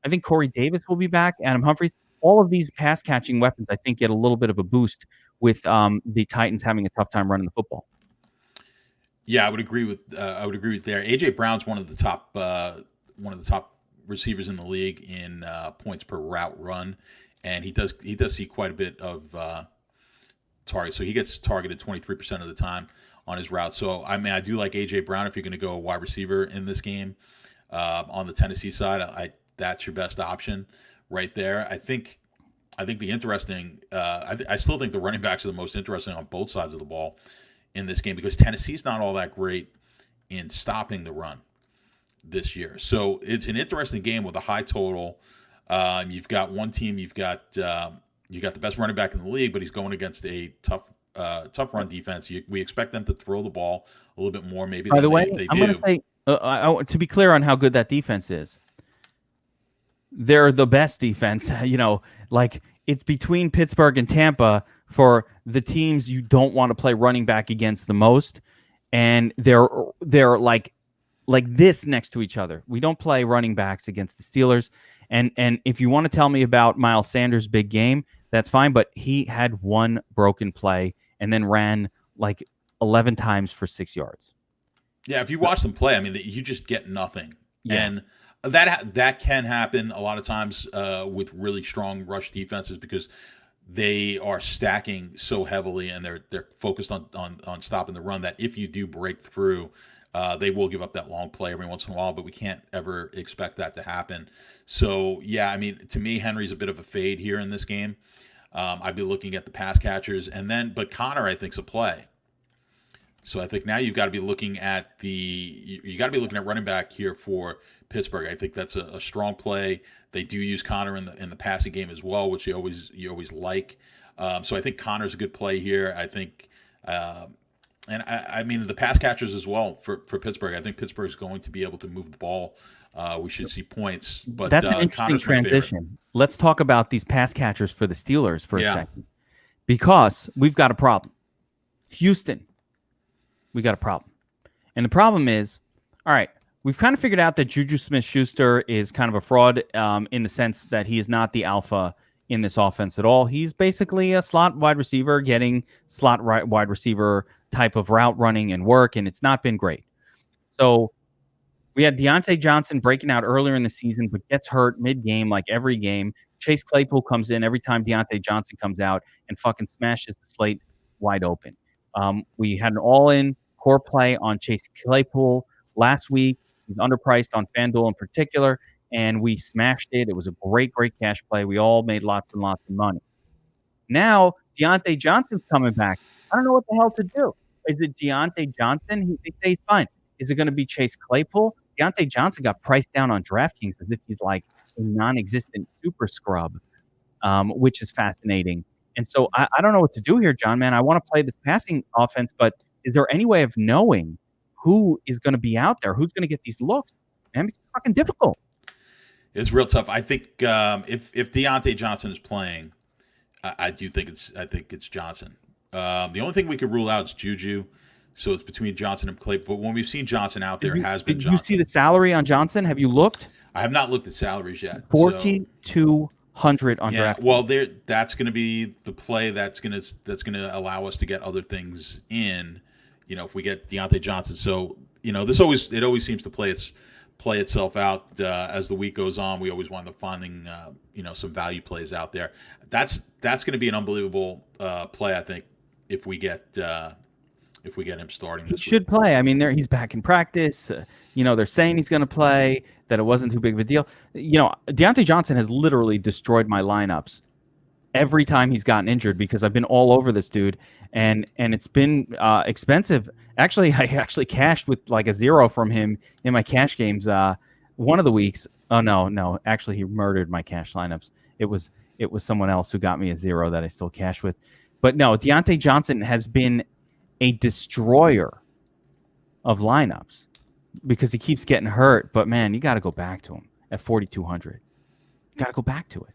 I think Corey Davis will be back. Adam Humphries. All of these pass catching weapons, I think, get a little bit of a boost with the Titans having a tough time running the football. Yeah, I would agree with there. AJ Brown's one of the top receivers in the league in points per route run, and he does see quite a bit of targets. So he gets targeted 23% of the time on his route. So I mean, I do like AJ Brown if you're going to go a wide receiver in this game. On the Tennessee side, that's your best option right there. I think the interesting. I still think the running backs are the most interesting on both sides of the ball in this game because Tennessee's not all that great in stopping the run this year. So it's an interesting game with a high total. You've got one team. You've got the best running back in the league, but he's going against a tough run defense. We expect them to throw the ball a little bit more. Maybe. By the way, I'm going to say to be clear on how good that defense is. They're the best defense. Like it's between Pittsburgh and Tampa for the teams you don't want to play running back against the most, and they're like this next to each other. We don't play running backs against the Steelers, and if you want to tell me about Miles Sanders' big game, that's fine, but he had one broken play and then ran like 11 times for 6 yards. Yeah, if you watch them play, I mean, you just get nothing, and that can happen a lot of times with really strong rush defenses because they are stacking so heavily and they're focused on stopping the run that if you do break through, they will give up that long play every once in a while, but we can't ever expect that to happen. So, yeah, I mean, to me, Henry's a bit of a fade here in this game. I'd be looking at the pass catchers, but Connor, I think, is a play. So I think now you've got to be looking at running back here for Pittsburgh. I think that's a strong play. They do use Connor in the passing game as well, which you always like. So I think Connor's a good play here. I think, and I mean the pass catchers as well for Pittsburgh. I think Pittsburgh's going to be able to move the ball. We should see points. But that's an interesting transition. Let's talk about these pass catchers for the Steelers for a second, because we've got a problem. Houston, we got a problem, and the problem is, all right. We've kind of figured out that Juju Smith-Schuster is kind of a fraud in the sense that he is not the alpha in this offense at all. He's basically a slot wide receiver getting slot wide receiver type of route running and work, and it's not been great. So we had Deontay Johnson breaking out earlier in the season, but gets hurt mid-game like every game. Chase Claypool comes in every time Deontay Johnson comes out and fucking smashes the slate wide open. We had an all-in core play on Chase Claypool last week. He's underpriced on FanDuel in particular, and we smashed it. It was a great, great cash play. We all made lots and lots of money. Now, Deontay Johnson's coming back. I don't know what the hell to do. Is it Deontay Johnson? They say he's fine. Is it going to be Chase Claypool? Deontay Johnson got priced down on DraftKings as if he's like a non-existent super scrub, which is fascinating. And so I don't know what to do here, John, man. I want to play this passing offense, but is there any way of knowing who is going to be out there? Who's going to get these looks? Man, it's fucking difficult. It's real tough. I think if Deontay Johnson is playing, I think it's Johnson. The only thing we could rule out is Juju, so it's between Johnson and Clay. But when we've seen Johnson out there, it has been Johnson. Did you see the salary on Johnson? Have you looked? I have not looked at salaries yet. 4,200 on draft. Well, that's going to be the play that's going to allow us to get other things in. If we get Deontay Johnson. So, it always seems to play itself out as the week goes on. We always wind up finding, some value plays out there. That's going to be an unbelievable play, I think, if we get him starting this week. He should play. I mean, he's back in practice. They're saying he's going to play, that it wasn't too big of a deal. Deontay Johnson has literally destroyed my lineups every time he's gotten injured because I've been all over this dude, and it's been expensive. Actually, I cashed with like a 0 from him in my cash games one of the weeks. Oh no, actually he murdered my cash lineups. It was someone else who got me a 0 that I still cash with. But no, Deontay Johnson has been a destroyer of lineups because he keeps getting hurt. But man, you got to go back to him at 4,200. You got to go back to it.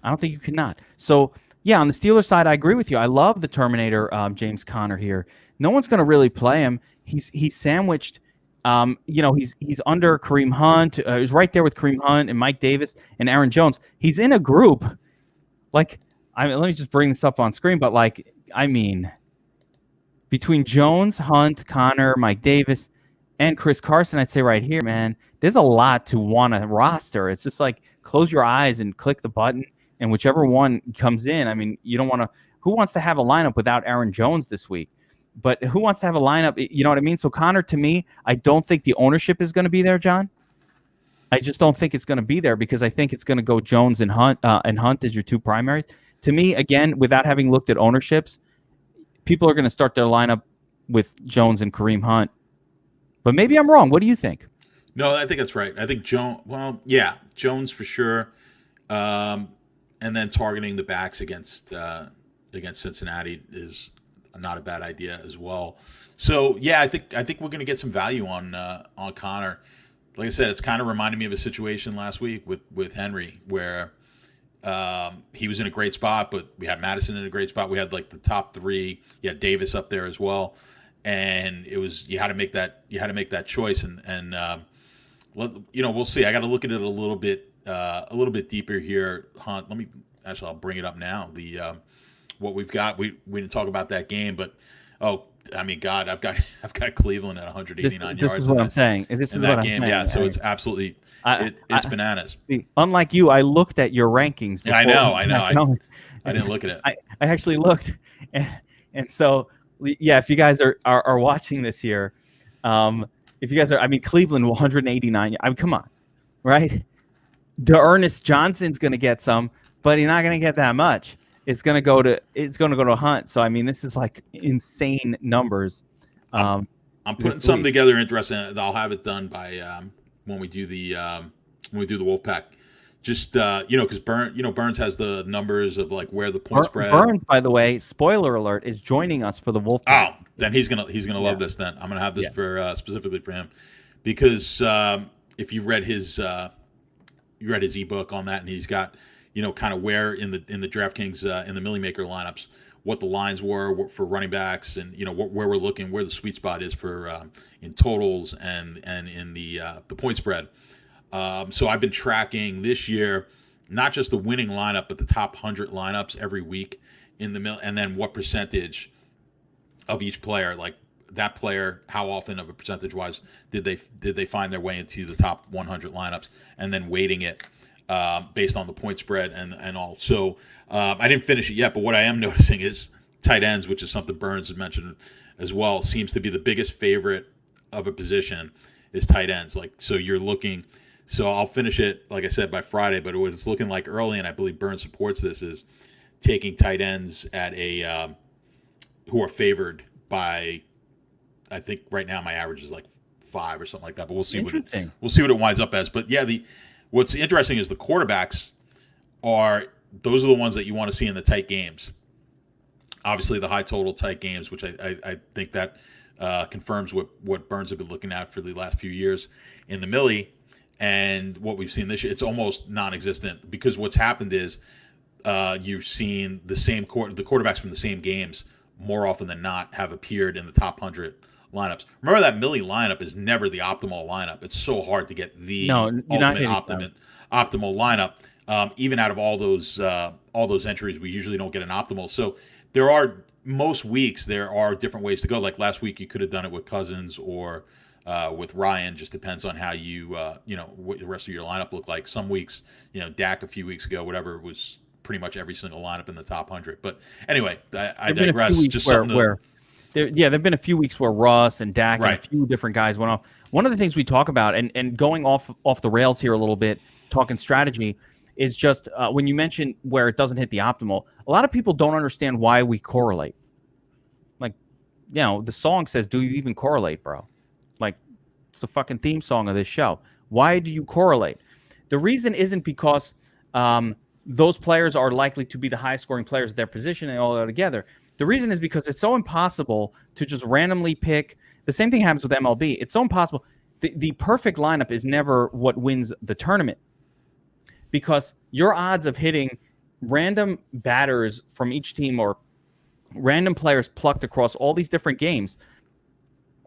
I don't think you cannot. So, yeah, on the Steelers side, I agree with you. I love the Terminator, James Conner here. No one's going to really play him. He's sandwiched. He's under Kareem Hunt. He's right there with Kareem Hunt and Mike Davis and Aaron Jones. He's in a group. Let me just bring this up on screen. But between Jones, Hunt, Connor, Mike Davis, and Chris Carson, I'd say right here, man, there's a lot to want to roster. It's just like close your eyes and click the button, and whichever one comes in. You don't want to. Who wants to have a lineup without Aaron Jones this week? But who wants to have a lineup? You know what I mean? So Connor, to me, I don't think the ownership is going to be there, John. I just don't think it's going to be there because I think it's going to go Jones and Hunt as your two primaries. To me, again, without having looked at ownerships, people are going to start their lineup with Jones and Kareem Hunt. But maybe I'm wrong. What do you think? No, I think that's right. I think Jones for sure, and then targeting the backs against Cincinnati is not a bad idea as well. So yeah, I think we're going to get some value on Connor. Like I said, it's kind of reminded me of a situation last week with Henry where he was in a great spot, but we had Madison in a great spot. We had like the top three. You had Davis up there as well, and it was you had to make that choice. And we'll see. I got to look at it a little bit deeper here. Hunt. I'll bring it up now. What we've got. We didn't talk about that game, but I've got Cleveland at 189 yards. This is what I'm saying. This is what I'm saying. Yeah, so it's absolutely it's bananas. Unlike you, I looked at your rankings. Yeah, I know. I didn't look at it. I actually looked, and so yeah, if you guys are watching this here, if you guys are, Cleveland 189. Come on, right? Ernest Johnson's going to get some, but he's not going to get that much. It's going to go to Hunt. So this is like insane numbers. I'm putting something together interesting. I'll have it done by when we do the Wolfpack. Just because Burns has the numbers of like where the point spread. Burns, by the way, spoiler alert, is joining us for the Wolfpack. Oh, then he's gonna love this. Then I'm gonna have this for specifically for him because if you read his ebook on that, and he's got kind of where in the Draftkings in the Millie Maker lineups, what the lines were for running backs, and where we're looking, where the sweet spot is for in totals and in the point spread. So I've been tracking this year, not just the winning lineup, but the top 100 lineups every week in the mill, and then what percentage of each player, like that player, how often of a percentage wise did they find their way into the top 100 lineups, and then weighting it based on the point spread and all. So I didn't finish it yet, but what I am noticing is tight ends, which is something Burns had mentioned as well, seems to be the biggest favorite of a position is tight ends. So I'll finish it, like I said, by Friday, but what it's looking like early, and I believe Burns supports this, is taking tight ends at who are favored by, I think right now my average is like 5 or something like that, but we'll see what it winds up as. But yeah, what's interesting is the quarterbacks those are the ones that you want to see in the tight games. Obviously, the high total tight games, which I think that confirms what Burns have been looking at for the last few years in the Millie, and what we've seen this year. It's almost non-existent because what's happened is you've seen the quarterbacks from the same games more often than not have appeared in the top 100 lineups. Remember that Millie lineup is never the optimal lineup. It's so hard to get the optimal lineup. Even out of all those entries, we usually don't get an optimal. So most weeks there are different ways to go. Like last week, you could have done it with Cousins or with Ryan. Just depends on how what the rest of your lineup looked like. Some weeks, Dak a few weeks ago, whatever, was pretty much every single lineup in the top 100. But anyway, I digress. Just there've been a few weeks where Russ and Dak and a few different guys went off. One of the things we talk about, and going off the rails here a little bit, talking strategy, is just when you mention where it doesn't hit the optimal, a lot of people don't understand why we correlate. Like, the song says, do you even correlate, bro? Like, it's the fucking theme song of this show. Why do you correlate? The reason isn't because those players are likely to be the highest scoring players at their position and all that together. The reason is because it's so impossible to just randomly pick. The same thing happens with MLB. It's so impossible. The perfect lineup is never what wins the tournament, because your odds of hitting random batters from each team or random players plucked across all these different games,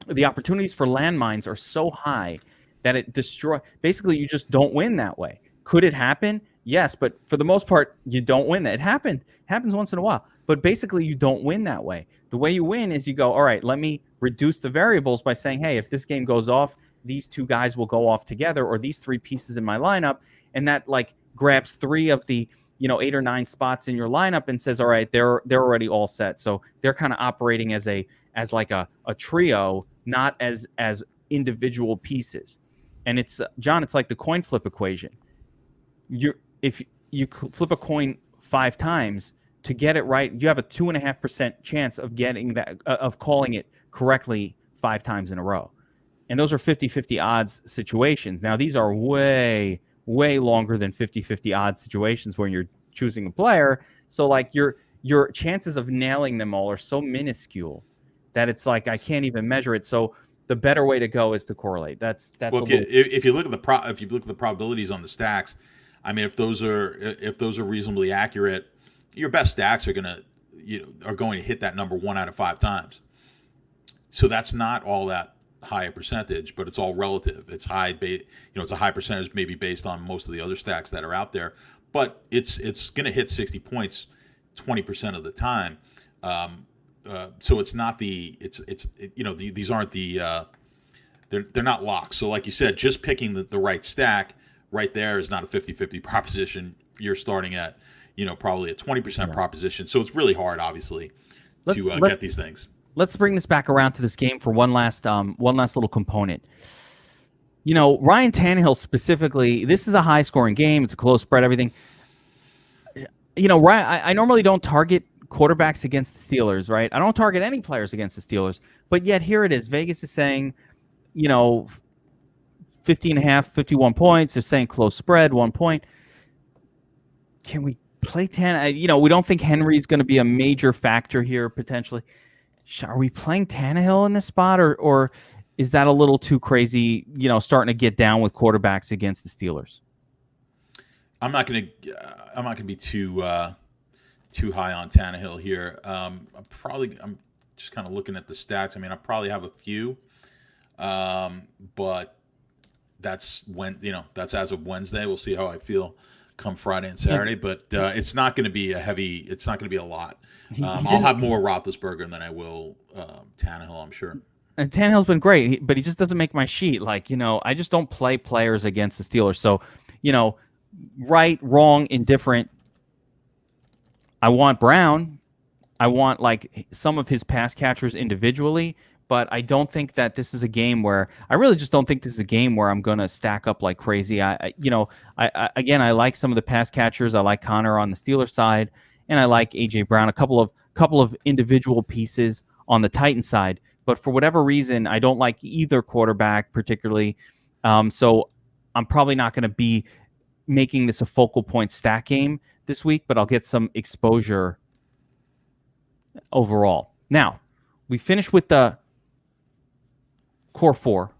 the opportunities for landmines are so high that it basically you just don't win that way. Could it happen? Yes, but for the most part, you don't win that. It happens once in a while, but basically you don't win that way. The way you win is you go, all right, let me reduce the variables by saying, hey, if this game goes off, these two guys will go off together, or these three pieces in my lineup, and that like grabs 3 of the 8 or 9 spots in your lineup and says, all right, they're already all set. So they're kind of operating as like a trio, not as individual pieces. And it's John, it's like the coin flip equation. If you flip a coin 5 times to get it right, you have a 2.5% chance of getting that, of calling it correctly 5 times in a row. And those are 50-50 odds situations. Now, these are way longer than 50-50 odds situations when you're choosing a player. So like your chances of nailing them all are so minuscule that it's like I can't even measure it. So the better way to go is to correlate. That's well, if you look at the probabilities on the stacks, I mean, if those are reasonably accurate, your best stacks are going to hit that number 1 out of 5 times. So that's not all that high a percentage, but it's all relative. It's high, it's a high percentage maybe based on most of the other stacks that are out there, but it's going to hit 60 points 20% of the time. So it's not these aren't they're not locks. So like you said, just picking the right stack right there is not a 50-50 proposition. You're starting at probably a 20% proposition. So it's really hard, obviously, to get these things. Let's bring this back around to this game for one last little component. Ryan Tannehill specifically, this is a high-scoring game. It's a close spread, everything. Ryan, I normally don't target quarterbacks against the Steelers, right? I don't target any players against the Steelers, but yet here it is. Vegas is saying, 50.5, 51 points. They're saying close spread, 1 point. Can we play 10? We don't think Henry's going to be a major factor here potentially. Are we playing Tannehill in this spot, or is that a little too crazy, starting to get down with quarterbacks against the Steelers? I'm not going to be too high on Tannehill here. I'm just kind of looking at the stats. I mean, I probably have a few, but that's that's as of Wednesday. We'll see how I feel come Friday and Saturday, but it's not going to be it's not going to be a lot. I'll have more Roethlisberger than I will Tannehill, I'm sure. And Tannehill's been great, but he just doesn't make my sheet. I just don't play players against the Steelers. So, right, wrong, indifferent. I want Brown. I want some of his pass catchers individually, but I don't think that this is a game where I am going to stack up like crazy. I like some of the pass catchers. I like Connor on the Steelers side, and I like AJ Brown, a couple of individual pieces on the Titan side. But for whatever reason, I don't like either quarterback particularly. So I'm probably not going to be making this a focal point stack game this week, but I'll get some exposure overall. Now, we finished with the core 4.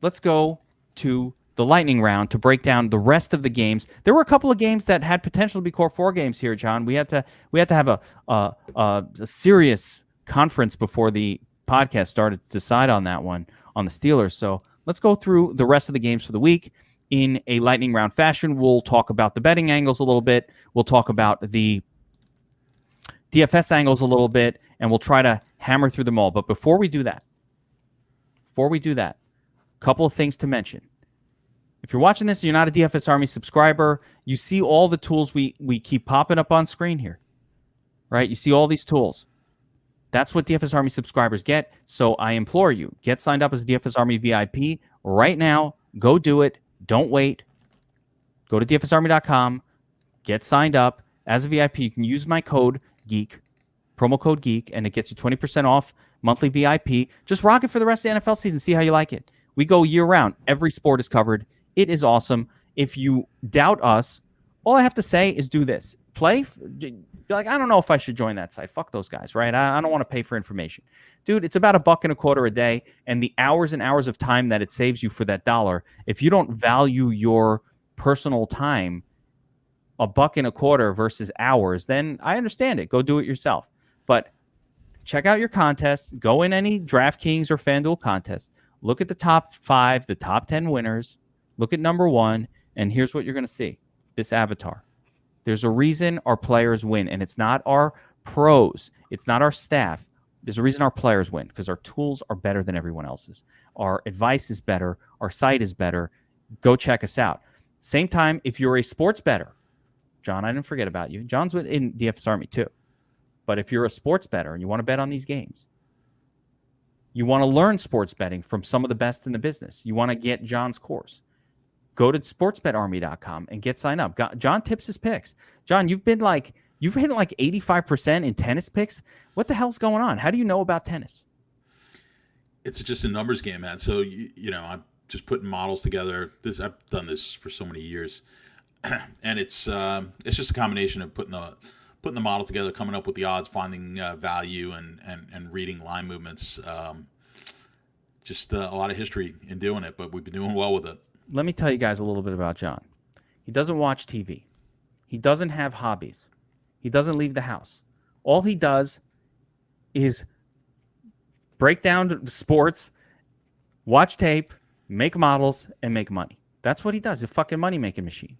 Let's go to the lightning round to break down the rest of the games. There were a couple of games that had potential to be core 4 games here, John. We had to have a serious conference before the podcast started to decide on that one on the Steelers. So let's go through the rest of the games for the week in a lightning round fashion. We'll talk about the betting angles a little bit. We'll talk about the DFS angles a little bit, and we'll try to hammer through them all. But before we do that, a couple of things to mention. If you're watching this and you're not a DFS Army subscriber, you see all the tools we keep popping up on screen here, right? You see all these tools. That's what DFS Army subscribers get. So I implore you, get signed up as a DFS Army VIP right now. Go do it. Don't wait. Go to dfsarmy.com. Get signed up as a VIP. You can use my code GEEK, promo code GEEK, and it gets you 20% off monthly VIP. Just rock it for the rest of the NFL season. See how you like it. We go year round. Every sport is covered. It is awesome. If you doubt us, all I have to say is do this. Play. I don't know if I should join that site. Fuck those guys, right? I don't want to pay for information. Dude, it's about $1.25 a day, and the hours and hours of time that it saves you for that dollar, if you don't value your personal time, $1.25 versus ours, then I understand it. Go do it yourself. But check out your contests. Go in any DraftKings or FanDuel contest. Look at the top 5, the top 10 winners. Look at number 1, and here's what you're going to see. This avatar. There's a reason our players win, and it's not our pros. It's not our staff. There's a reason our players win, because our tools are better than everyone else's. Our advice is better. Our site is better. Go check us out. Same time, if you're a sports bettor, John, I didn't forget about you. John's in DFS Army too. But if you're a sports bettor and you want to bet on these games, you want to learn sports betting from some of the best in the business, you want to get John's course, go to sportsbetarmy.com and get signed up. John tips his picks. John, you've hit like 85% in tennis picks. What the hell's going on? How do you know about tennis? It's just a numbers game, man. So, I'm just putting models together. I've done this for so many years. And it's just a combination of putting the model together, coming up with the odds, finding value, and reading line movements. Just a lot of history in doing it, but we've been doing well with it. Let me tell you guys a little bit about John. He doesn't watch TV. He doesn't have hobbies. He doesn't leave the house. All he does is break down sports, watch tape, make models, and make money. That's what he does. He's a fucking money-making machine.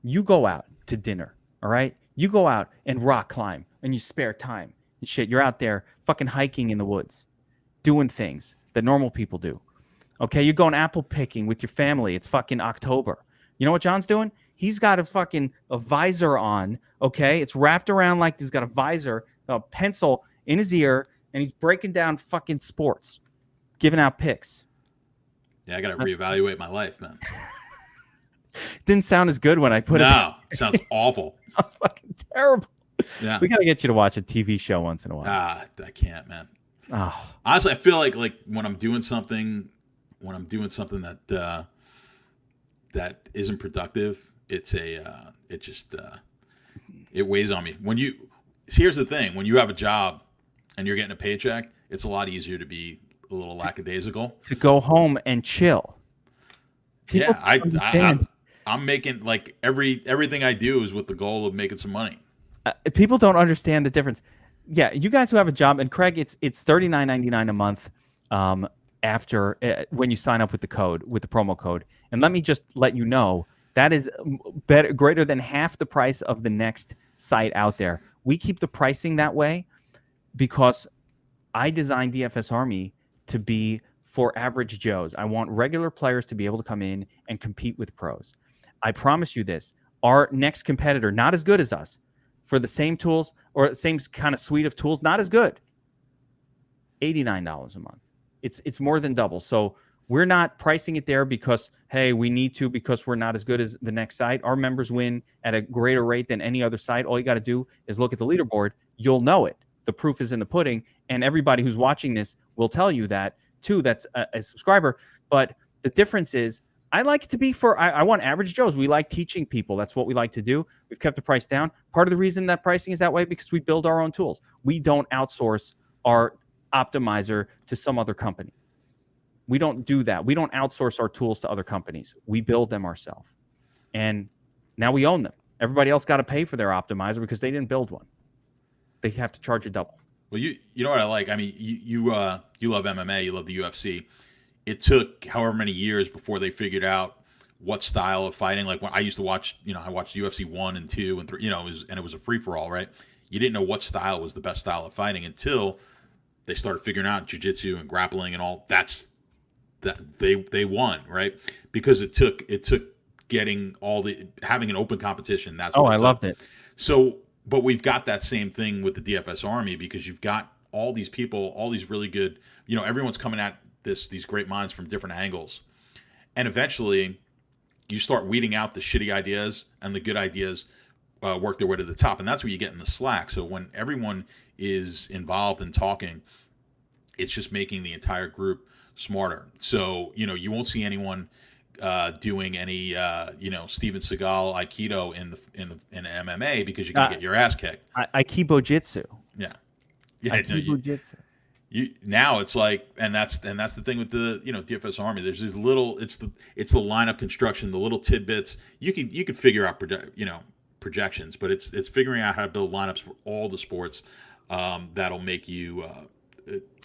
You go out to dinner, all right? You go out and rock climb and you spare time and shit. You're out there fucking hiking in the woods, doing things that normal people do. Okay, you're going apple picking with your family. It's fucking October. You know what John's doing? He's got a visor on, okay? It's wrapped around like he's got a visor, a pencil in his ear, and he's breaking down fucking sports, giving out picks. Yeah, I got to reevaluate my life, man. Didn't sound as good when I put it. No, it sounds awful. Fucking terrible. Yeah, we gotta get you to watch a TV show once in a while. I can't, man. Oh. Honestly, I feel like when I'm doing something that that isn't productive, it weighs on me. Here's the thing: when you have a job and you're getting a paycheck, it's a lot easier to be a little lackadaisical. To go home and chill. People I'm making everything I do is with the goal of making some money. People don't understand the difference. Yeah, you guys who have a job, and Craig, it's $39.99 a month after when you sign up with the promo code. And let me just let you know that is greater than half the price of the next site out there. We keep the pricing that way because I designed DFS Army to be for average Joes. I want regular players to be able to come in and compete with pros. I promise you this, our next competitor, not as good as us, for the same tools or same kind of suite of tools, not as good, $89 a month. It's more than double. So we're not pricing it there because, hey, we need to because we're not as good as the next site. Our members win at a greater rate than any other site. All you got to do is look at the leaderboard. You'll know it. The proof is in the pudding. And everybody who's watching this will tell you that too. That's a subscriber. But the difference is I like it to be I want average Joes. We like teaching people. That's what we like to do. We've kept the price down. Part of the reason that pricing is that way because we build our own tools. We don't outsource our optimizer to some other company. We don't do that. We don't outsource our tools to other companies. We build them ourselves. And now we own them. Everybody else got to pay for their optimizer because they didn't build one. They have to charge a double. Well, you know what I like? I mean, you love MMA, you love the UFC. It took however many years before they figured out what style of fighting. Like when I used to watch, I watched UFC 1 and 2 and 3, it was a free-for-all, right? You didn't know what style was the best style of fighting until they started figuring out jiu-jitsu and grappling and all. That they won, right? Because it took getting having an open competition. That's what I loved it. So, but we've got that same thing with the DFS Army because you've got all these people, all these really good, everyone's coming at these great minds from different angles. And eventually you start weeding out the shitty ideas and the good ideas work their way to the top. And that's where you get in the slack. So when everyone is involved in talking, it's just making the entire group smarter. So, you won't see anyone doing any, Steven Seagal Aikido in MMA because you're going to get your ass kicked. Aikibo Jitsu. Yeah. Aikibo Jitsu. Now it's like, and that's the thing with the DFS Army. There's these little, it's the lineup construction, the little tidbits. You could figure out projections, but it's figuring out how to build lineups for all the sports. That'll make you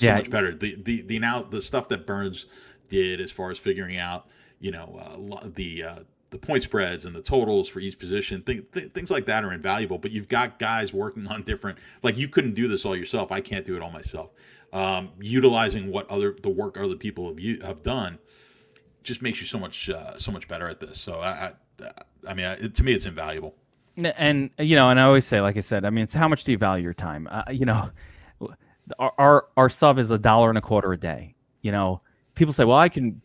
much better. The stuff that Burns did as far as figuring out the point spreads and the totals for each position, things like that are invaluable. But you've got guys working on different, like, you couldn't do this all yourself. I can't do it all myself. Utilizing the work other people have done just makes you so much better at this. So I mean, to me, it's invaluable. And and I always say, like I said, I mean, it's how much do you value your time? Our sub is $1.25 a day. People say, well, I can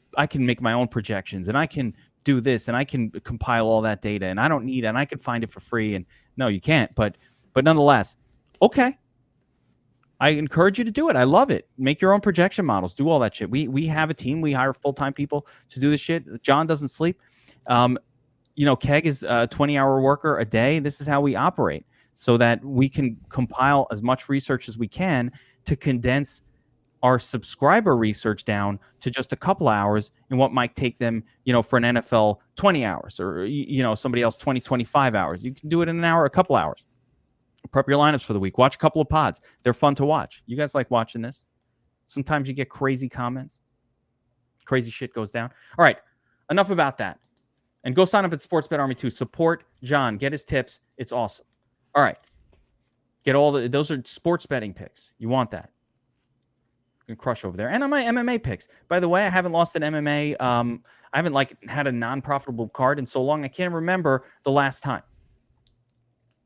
make my own projections, and I can do this, and I can compile all that data, and I don't need it, and I can find it for free. And no, you can't. But nonetheless, okay. I encourage you to do it. I love it. Make your own projection models. Do all that shit. We have a team. We hire full-time people to do this shit. John doesn't sleep. Keg is a 20-hour worker a day. This is how we operate, so that we can compile as much research as we can to condense our subscriber research down to just a couple hours in what might take them, for an NFL 20 hours or, somebody else 25 hours. You can do it in an hour, a couple hours. Prep your lineups for the week. Watch a couple of pods. They're fun to watch. You guys like watching this? Sometimes you get crazy comments. Crazy shit goes down. All right. Enough about that. And go sign up at Sports Bet Army too. Support John. Get his tips. It's awesome. All right. Get those are sports betting picks. You want that. You can crush over there. And on my MMA picks. By the way, I haven't lost an MMA. I haven't had a non-profitable card in so long. I can't remember the last time.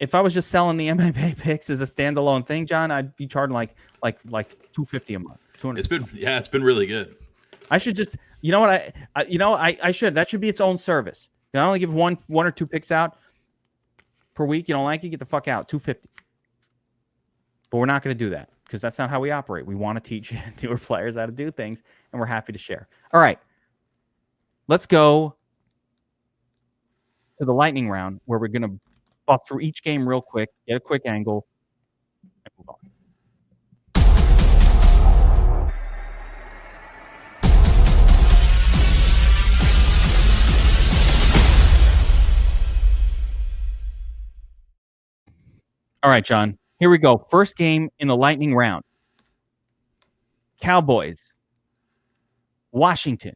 If I was just selling the MMA picks as a standalone thing, John, I'd be charging like $250 a month. It's been really good. I should just, I should. That should be its own service. I only give one or two picks out per week. You don't like it, get the fuck out. $250. But we're not going to do that because that's not how we operate. We want to teach newer players how to do things, and we're happy to share. All right, let's go to the lightning round where we're going to buff through each game real quick, get a quick angle, and move on. All right, John, here we go. First game in the lightning round. Cowboys. Washington.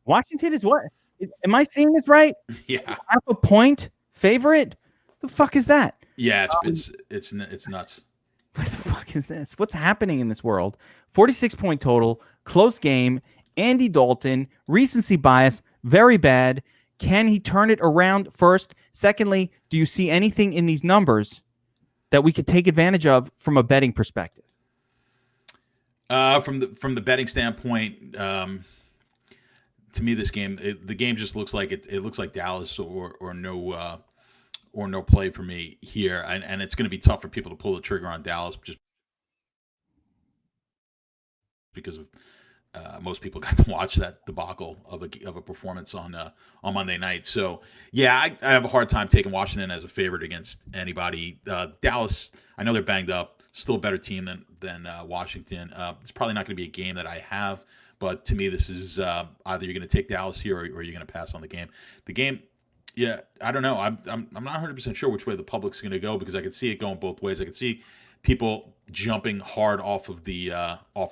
Washington is what? Am I seeing this right? Yeah. Half a point favorite? The fuck is that? Yeah, it's nuts. What the fuck is this? What's happening in this world? 46-point total, close game, Andy Dalton, recency bias, very bad. Can he turn it around first? Secondly, do you see anything in these numbers that we could take advantage of from a betting perspective? From the betting standpoint, to me, this game, the game just looks like it looks like Dallas or no play for me here, and it's going to be tough for people to pull the trigger on Dallas just because of most people got to watch that debacle of a performance on Monday night. So yeah, I have a hard time taking Washington as a favorite against anybody. Dallas, I know they're banged up, still a better team than Washington. It's probably not going to be a game that I have, but to me, this is either you're going to take Dallas here or you're going to pass on the game. The game. Yeah, I don't know. I'm not 100% sure which way the public's going to go because I could see it going both ways. I could see people jumping hard off of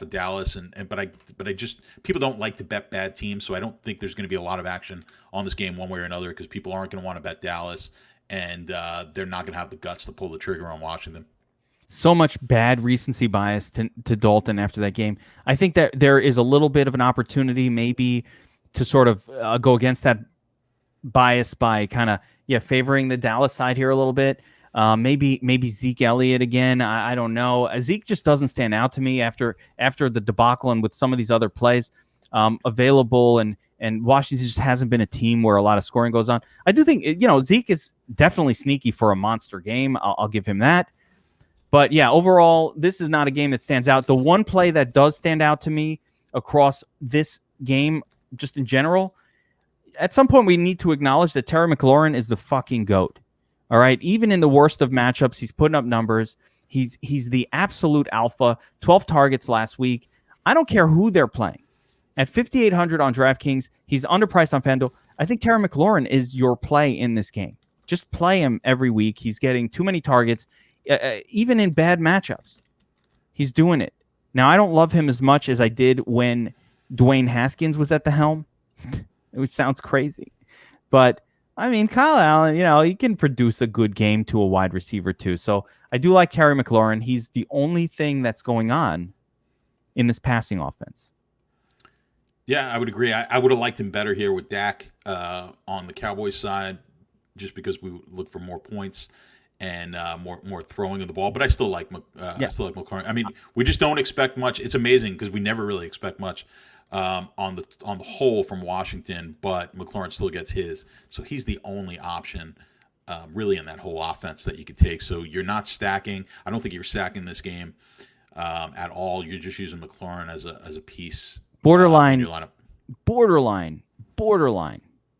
Dallas, but I just people don't like to bet bad teams, so I don't think there's going to be a lot of action on this game one way or another because people aren't going to want to bet Dallas, and they're not going to have the guts to pull the trigger on Washington. So much bad recency bias to Dalton after that game. I think that there is a little bit of an opportunity maybe to sort of go against that bias by kind of favoring the Dallas side here a little bit. Maybe Zeke Elliott again. I don't know. Zeke just doesn't stand out to me after the debacle and with some of these other plays available, and Washington just hasn't been a team where a lot of scoring goes on. I do think Zeke is definitely sneaky for a monster game. I'll give him that. But yeah, overall, this is not a game that stands out. The one play that does stand out to me across this game, just in general, at some point we need to acknowledge that Terry McLaurin is the fucking GOAT. All right. Even in the worst of matchups, he's putting up numbers. He's the absolute alpha. 12 targets last week. I don't care who they're playing. At 5,800 on DraftKings, he's underpriced on FanDuel. I think Terry McLaurin is your play in this game. Just play him every week. He's getting too many targets, even in bad matchups. He's doing it. Now, I don't love him as much as I did when Dwayne Haskins was at the helm, which sounds crazy. But, I mean, Kyle Allen, he can produce a good game to a wide receiver too. So I do like Terry McLaurin. He's the only thing that's going on in this passing offense. Yeah, I would agree. I would have liked him better here with Dak on the Cowboys side, just because we look for more points and more throwing of the ball. But I still like McLaurin. I mean, we just don't expect much. It's amazing because we never really expect much on the whole from Washington, but McLaurin still gets his. So he's the only option really in that whole offense that you could take. So you're not stacking. I don't think you're stacking this game at all. You're just using McLaurin as a piece. Borderline. In your lineup. Borderline.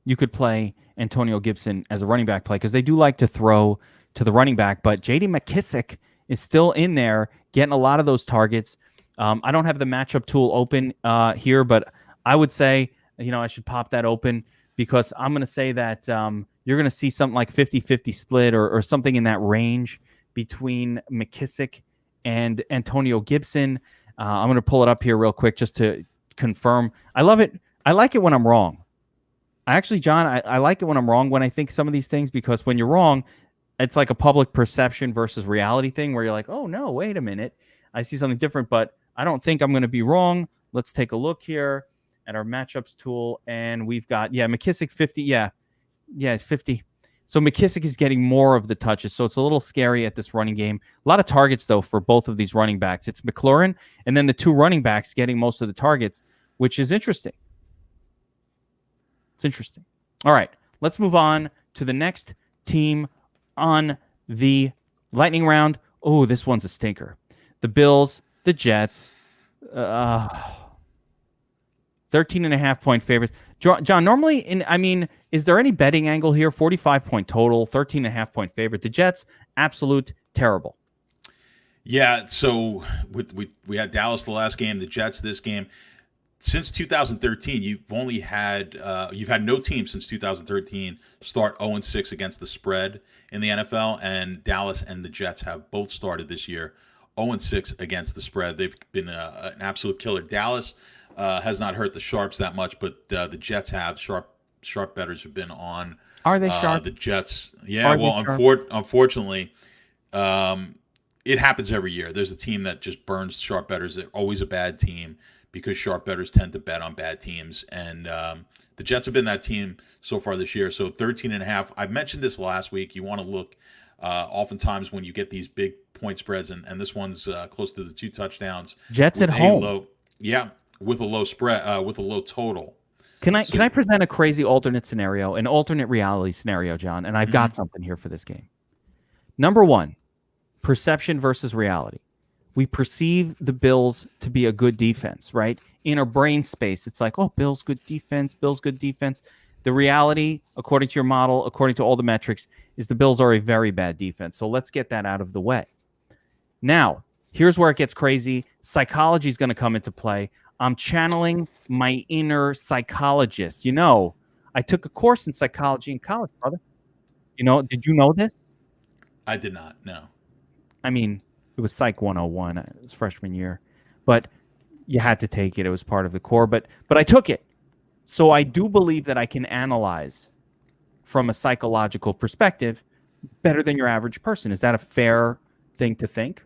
You could play Antonio Gibson as a running back play because they do like to throw to the running back, but J.D. McKissic is still in there getting a lot of those targets. I don't have the matchup tool open here, but I would say, I should pop that open because I'm going to say that you're going to see something like 50-50 split or something in that range between McKissic and Antonio Gibson. I'm going to pull it up here real quick just to confirm. I love it. I like it when I'm wrong. Actually, John, I like it when I'm wrong when I think some of these things, because when you're wrong, it's like a public perception versus reality thing where you're like, oh, no, wait a minute. I see something different, but I don't think I'm going to be wrong. Let's take a look here at our matchups tool. And we've got, McKissic 50. Yeah, it's 50. So McKissic is getting more of the touches. So it's a little scary at this running game. A lot of targets, though, for both of these running backs. It's McLaurin and then the two running backs getting most of the targets, which is interesting. It's interesting. All right, let's move on to the next team on the lightning round. Oh, this one's a stinker. The Bills, the Jets, 13.5-point favorites. John, normally, is there any betting angle here? 45-point total, 13.5-point favorite. The Jets, absolute terrible. Yeah, so we had Dallas the last game, the Jets this game. Since 2013, you've had no team since 2013 start 0-6 against the spread in the NFL, and Dallas and the Jets have both started this year 0-6 against the spread. They've been an absolute killer. Dallas has not hurt the sharps that much, but the Jets have. Sharp bettors have been on. Are they sharp? The Jets. Yeah, unfortunately, it happens every year. There's a team that just burns sharp bettors. They're always a bad team, because sharp bettors tend to bet on bad teams. And the Jets have been that team so far this year. So 13.5. I mentioned this last week. You want to look oftentimes when you get these big point spreads, and this one's close to the 2 touchdowns. Jets at home. With a low spread, with a low total. Can I present a crazy alternate scenario, an alternate reality scenario, John? And I've got something here for this game. Number one, perception versus reality. We perceive the Bills to be a good defense, right? In our brain space, it's like, oh, Bills good defense, Bills good defense. The reality, according to your model, according to all the metrics, is the Bills are a very bad defense. So let's get that out of the way. Now, here's where it gets crazy. Psychology is going to come into play. I'm channeling my inner psychologist. I took a course in psychology in college, brother. Did you know this? I did not, no. It was Psych 101. It was freshman year. But you had to take it. It was part of the core. But I took it. So I do believe that I can analyze from a psychological perspective better than your average person. Is that a fair thing to think?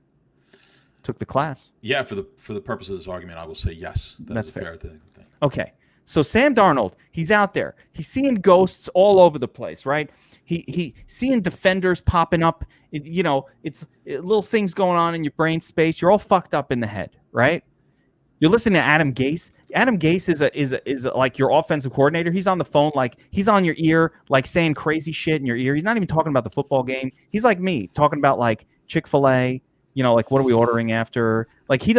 Took the class. Yeah, for the purpose of this argument, I will say yes. That's a fair thing. Okay. So Sam Darnold, he's out there. He's seeing ghosts all over the place, right? He seeing defenders popping up. It's little things going on in your brain space. You're all fucked up in the head, right? You're listening to Adam Gase. Adam Gase is like your offensive coordinator. He's on the phone, like he's on your ear, like saying crazy shit in your ear. He's not even talking about the football game. He's like me, talking about like Chick-fil-A. Like what are we ordering after? Like he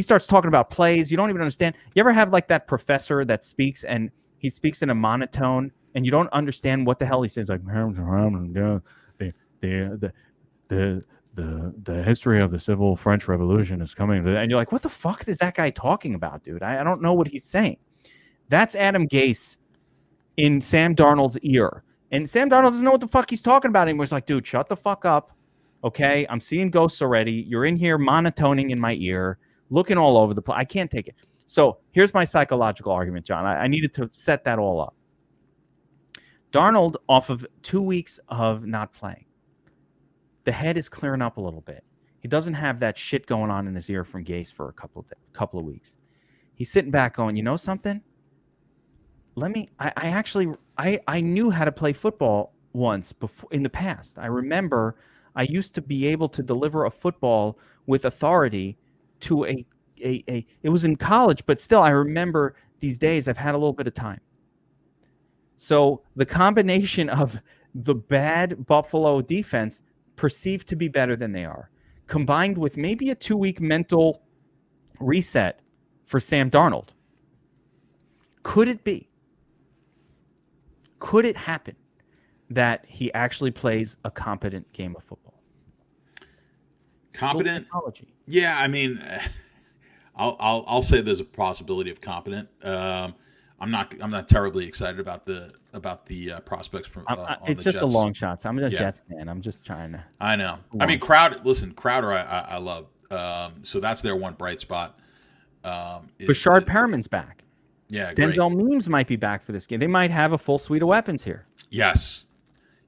starts talking about plays. You don't even understand. You ever have like that professor that speaks and he speaks in a monotone and you don't understand what the hell he says? Like the the history of the civil French Revolution is coming to, and you're like, what the fuck is that guy talking about, dude? I don't know what he's saying. That's Adam Gase in Sam Darnold's ear. And Sam Darnold doesn't know what the fuck he's talking about anymore. He's like, dude, shut the fuck up. Okay, I'm seeing ghosts already. You're in here monotoning in my ear, looking all over the place. I can't take it. So here's my psychological argument, John. I needed to set that all up. Darnold, off of 2 weeks of not playing, the head is clearing up a little bit. He doesn't have that shit going on in his ear from Gase for a couple of weeks. He's sitting back going, you know something? I knew how to play football once before in the past. I remember I used to be able to deliver a football with authority to it was in college, but still I remember these days I've had a little bit of time. So the combination of the bad Buffalo defense perceived to be better than they are, combined with maybe a 2-week mental reset for Sam Darnold. Could it happen that he actually plays a competent game of football? Competent? Yeah, I mean, I'll say there's a possibility of competent. I'm not terribly excited about the prospects from. It's just Jets. A long shot. So I'm a Jets fan. I'm just trying to. I know. I mean, Crowder. I love. So that's their one bright spot. Bashard Perriman's back. Yeah, great. Denzel Mims might be back for this game. They might have a full suite of weapons here. Yes,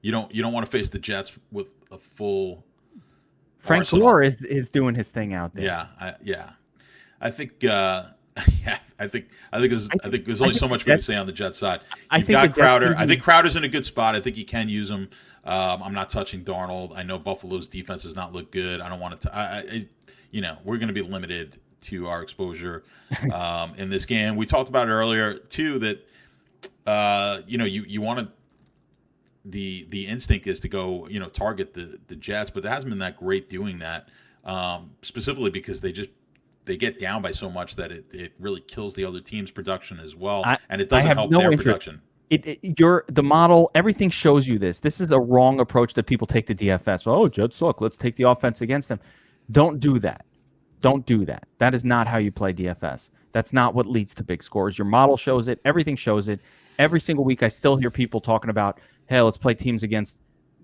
you don't want to face the Jets with a full. Frank arsenal. Gore is doing his thing out there. Yeah, I think. I think there's only so much we can say on the Jets side. You've got Crowder. I think Crowder's in a good spot. I think you can use him. I'm not touching Darnold. I know Buffalo's defense does not look good. I don't want to. We're going to be limited to our exposure in this game. We talked about it earlier too that you want to. The instinct is to go target the Jets, but it hasn't been that great doing that. Specifically because they get down by so much that it really kills the other team's production as well, and it doesn't help their production. The model, everything shows you this. This is a wrong approach that people take to DFS. Oh, Jets suck. Let's take the offense against them. Don't do that. Don't do that. That is not how you play DFS. That's not what leads to big scores. Your model shows it. Everything shows it. Every single week, I still hear people talking about, hey, let's play teams against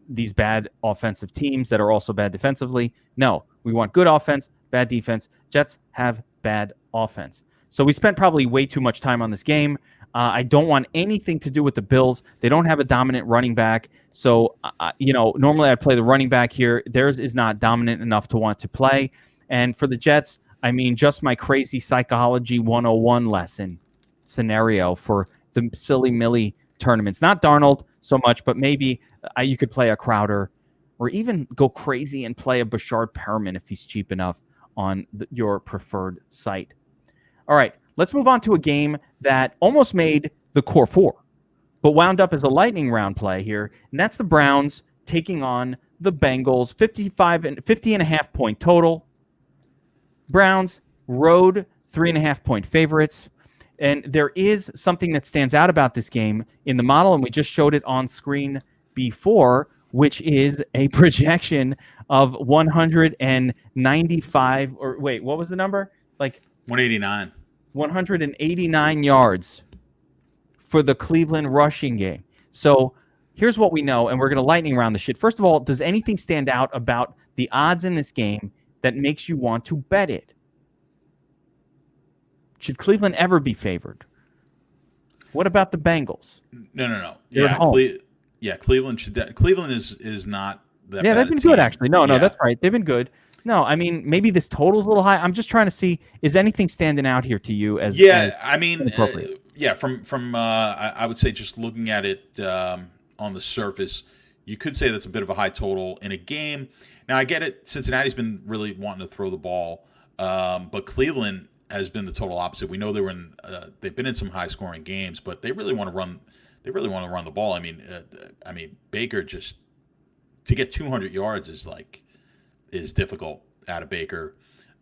these bad offensive teams that are also bad defensively. No, we want good offense, bad defense. Jets have bad offense. So we spent probably way too much time on this game. I don't want anything to do with the Bills. They don't have a dominant running back. So, normally I'd play the running back here. Theirs is not dominant enough to want to play. And for the Jets, I mean, just my crazy psychology 101 lesson scenario for the silly Millie tournaments. Not Darnold so much, but maybe you could play a Crowder or even go crazy and play a Bashard Perriman if he's cheap enough on your preferred site. All right, let's move on to a game that almost made the core four, but wound up as a lightning round play here, and that's the Browns taking on the Bengals, 50.5 point total. Browns road 3.5 point favorites. And there is something that stands out about this game in the model, and we just showed it on screen before, which is a projection of 195, or wait, what was the number? Like 189. 189 yards for the Cleveland rushing game. So here's what we know, and we're going to lightning round the shit. First of all, does anything stand out about the odds in this game that makes you want to bet it? Should Cleveland ever be favored? What about the Bengals? No. Yeah, Cleveland should. Cleveland is not that. Yeah, bad they've been good actually. No, that's right. They've been good. No, I mean maybe this total's a little high. I'm just trying to see, is anything standing out here to you as appropriate? From I would say just looking at it on the surface, you could say that's a bit of a high total in a game. Now I get it. Cincinnati's been really wanting to throw the ball, but Cleveland has been the total opposite. We know they've been in some high scoring games, but they really want to run. They really want to run the ball. I mean, Baker just to get 200 yards is difficult out of Baker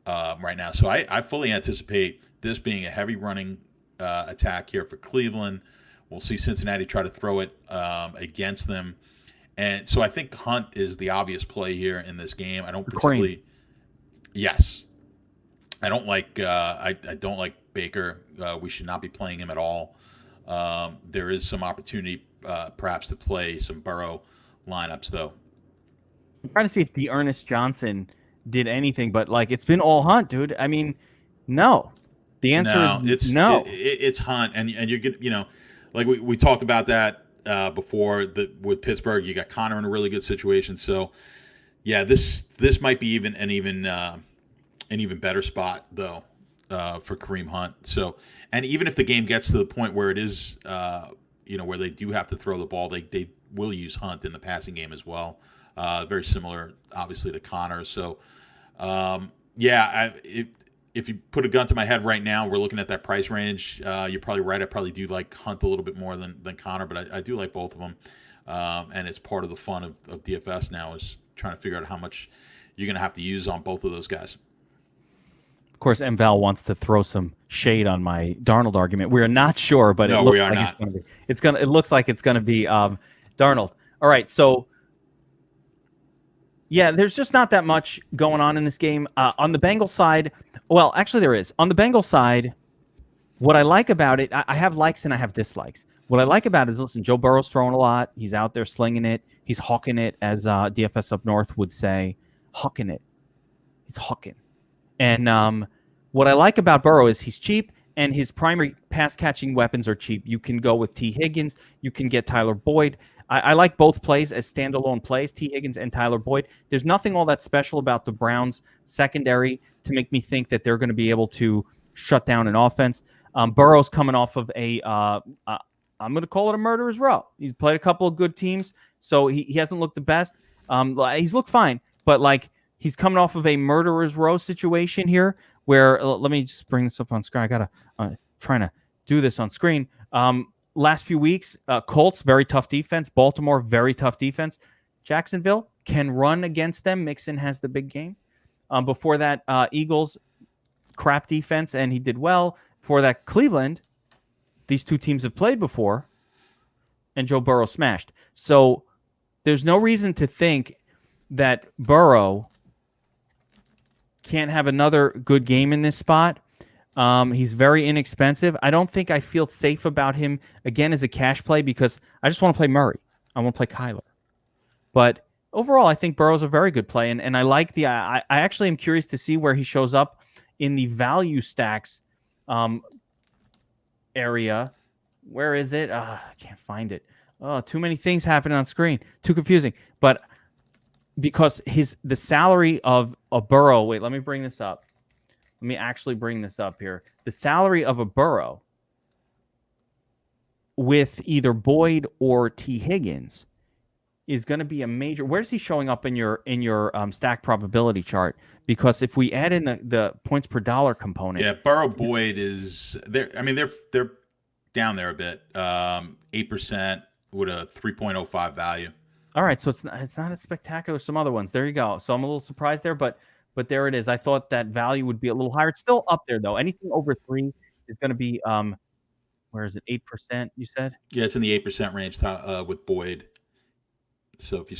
right now. So I fully anticipate this being a heavy running attack here for Cleveland. We'll see Cincinnati try to throw it against them. And so I think Hunt is the obvious play here in this game. I don't McLaren. particularly. Yes, I don't like. I don't like Baker. We should not be playing him at all. There is some opportunity, perhaps, to play some Burrow lineups, though. I'm trying to see if Ernest Johnson did anything, but like it's been all Hunt, dude. I mean, no. The answer is no. It's Hunt, and you're getting, like we talked about that before with Pittsburgh. You got Connor in a really good situation, so yeah, this might be an even better spot though for Kareem Hunt. So, and even if the game gets to the point where it is, where they do have to throw the ball, they will use Hunt in the passing game as well. Very similar, obviously, to Connor. So, if you put a gun to my head right now, we're looking at that price range. You're probably right. I probably do like Hunt a little bit more than Connor, but I do like both of them. And it's part of the fun of DFS now is trying to figure out how much you're going to have to use on both of those guys. Of course, M. Val wants to throw some shade on my Darnold argument. We're not sure, but no, we are not. It looks like it's going to be Darnold. All right, so yeah, there's just not that much going on in this game. On the Bengals side, well, actually there is. On the Bengals side, what I like about it, I have likes and I have dislikes. What I like about it is, listen, Joe Burrow's throwing a lot. He's out there slinging it. He's hawking it, as DFS Up North would say. Hawking it. He's hawking. And what I like about Burrow is he's cheap, and his primary pass-catching weapons are cheap. You can go with T. Higgins. You can get Tyler Boyd. I like both plays as standalone plays, T. Higgins and Tyler Boyd. There's nothing all that special about the Browns' secondary to make me think that they're going to be able to shut down an offense. Burrow's coming off of I'm going to call it a murderer's row. He's played a couple of good teams, so he hasn't looked the best. He's looked fine, but like he's coming off of a murderer's row situation here where let me just bring this up on screen. I got to trying to do this on screen. Last few weeks, Colts, very tough defense. Baltimore, very tough defense. Jacksonville can run against them. Mixon has the big game. Before that, Eagles, crap defense, and he did well. Before that, Cleveland, these two teams have played before, and Joe Burrow smashed. So there's no reason to think that Burrow can't have another good game in this spot. He's very inexpensive. I don't think I feel safe about him, again, as a cash play because I just want to play Murray. I want to play Kyler. But overall, I think Burrow's a very good play, and I like I actually am curious to see where he shows up in the value stacks area. Where is it? I can't find it. Oh, too many things happening on screen. Too confusing. But because the salary of a Burrow, wait, let me bring this up. Let me actually bring this up here. The salary of a Burrow with either Boyd or T. Higgins is going to be a major. Where's he showing up in your stack probability chart? Because if we add in the points per dollar component, Burrow Boyd is there. I mean, they're down there a bit. 8% with a 3.05 value. All right, so it's not as spectacular as some other ones. There you go. So I'm a little surprised there, but there it is. I thought that value would be a little higher. It's still up there though. Anything over 3 is going to be where is it? 8%? You said? Yeah, it's in the 8% range with Boyd. So if you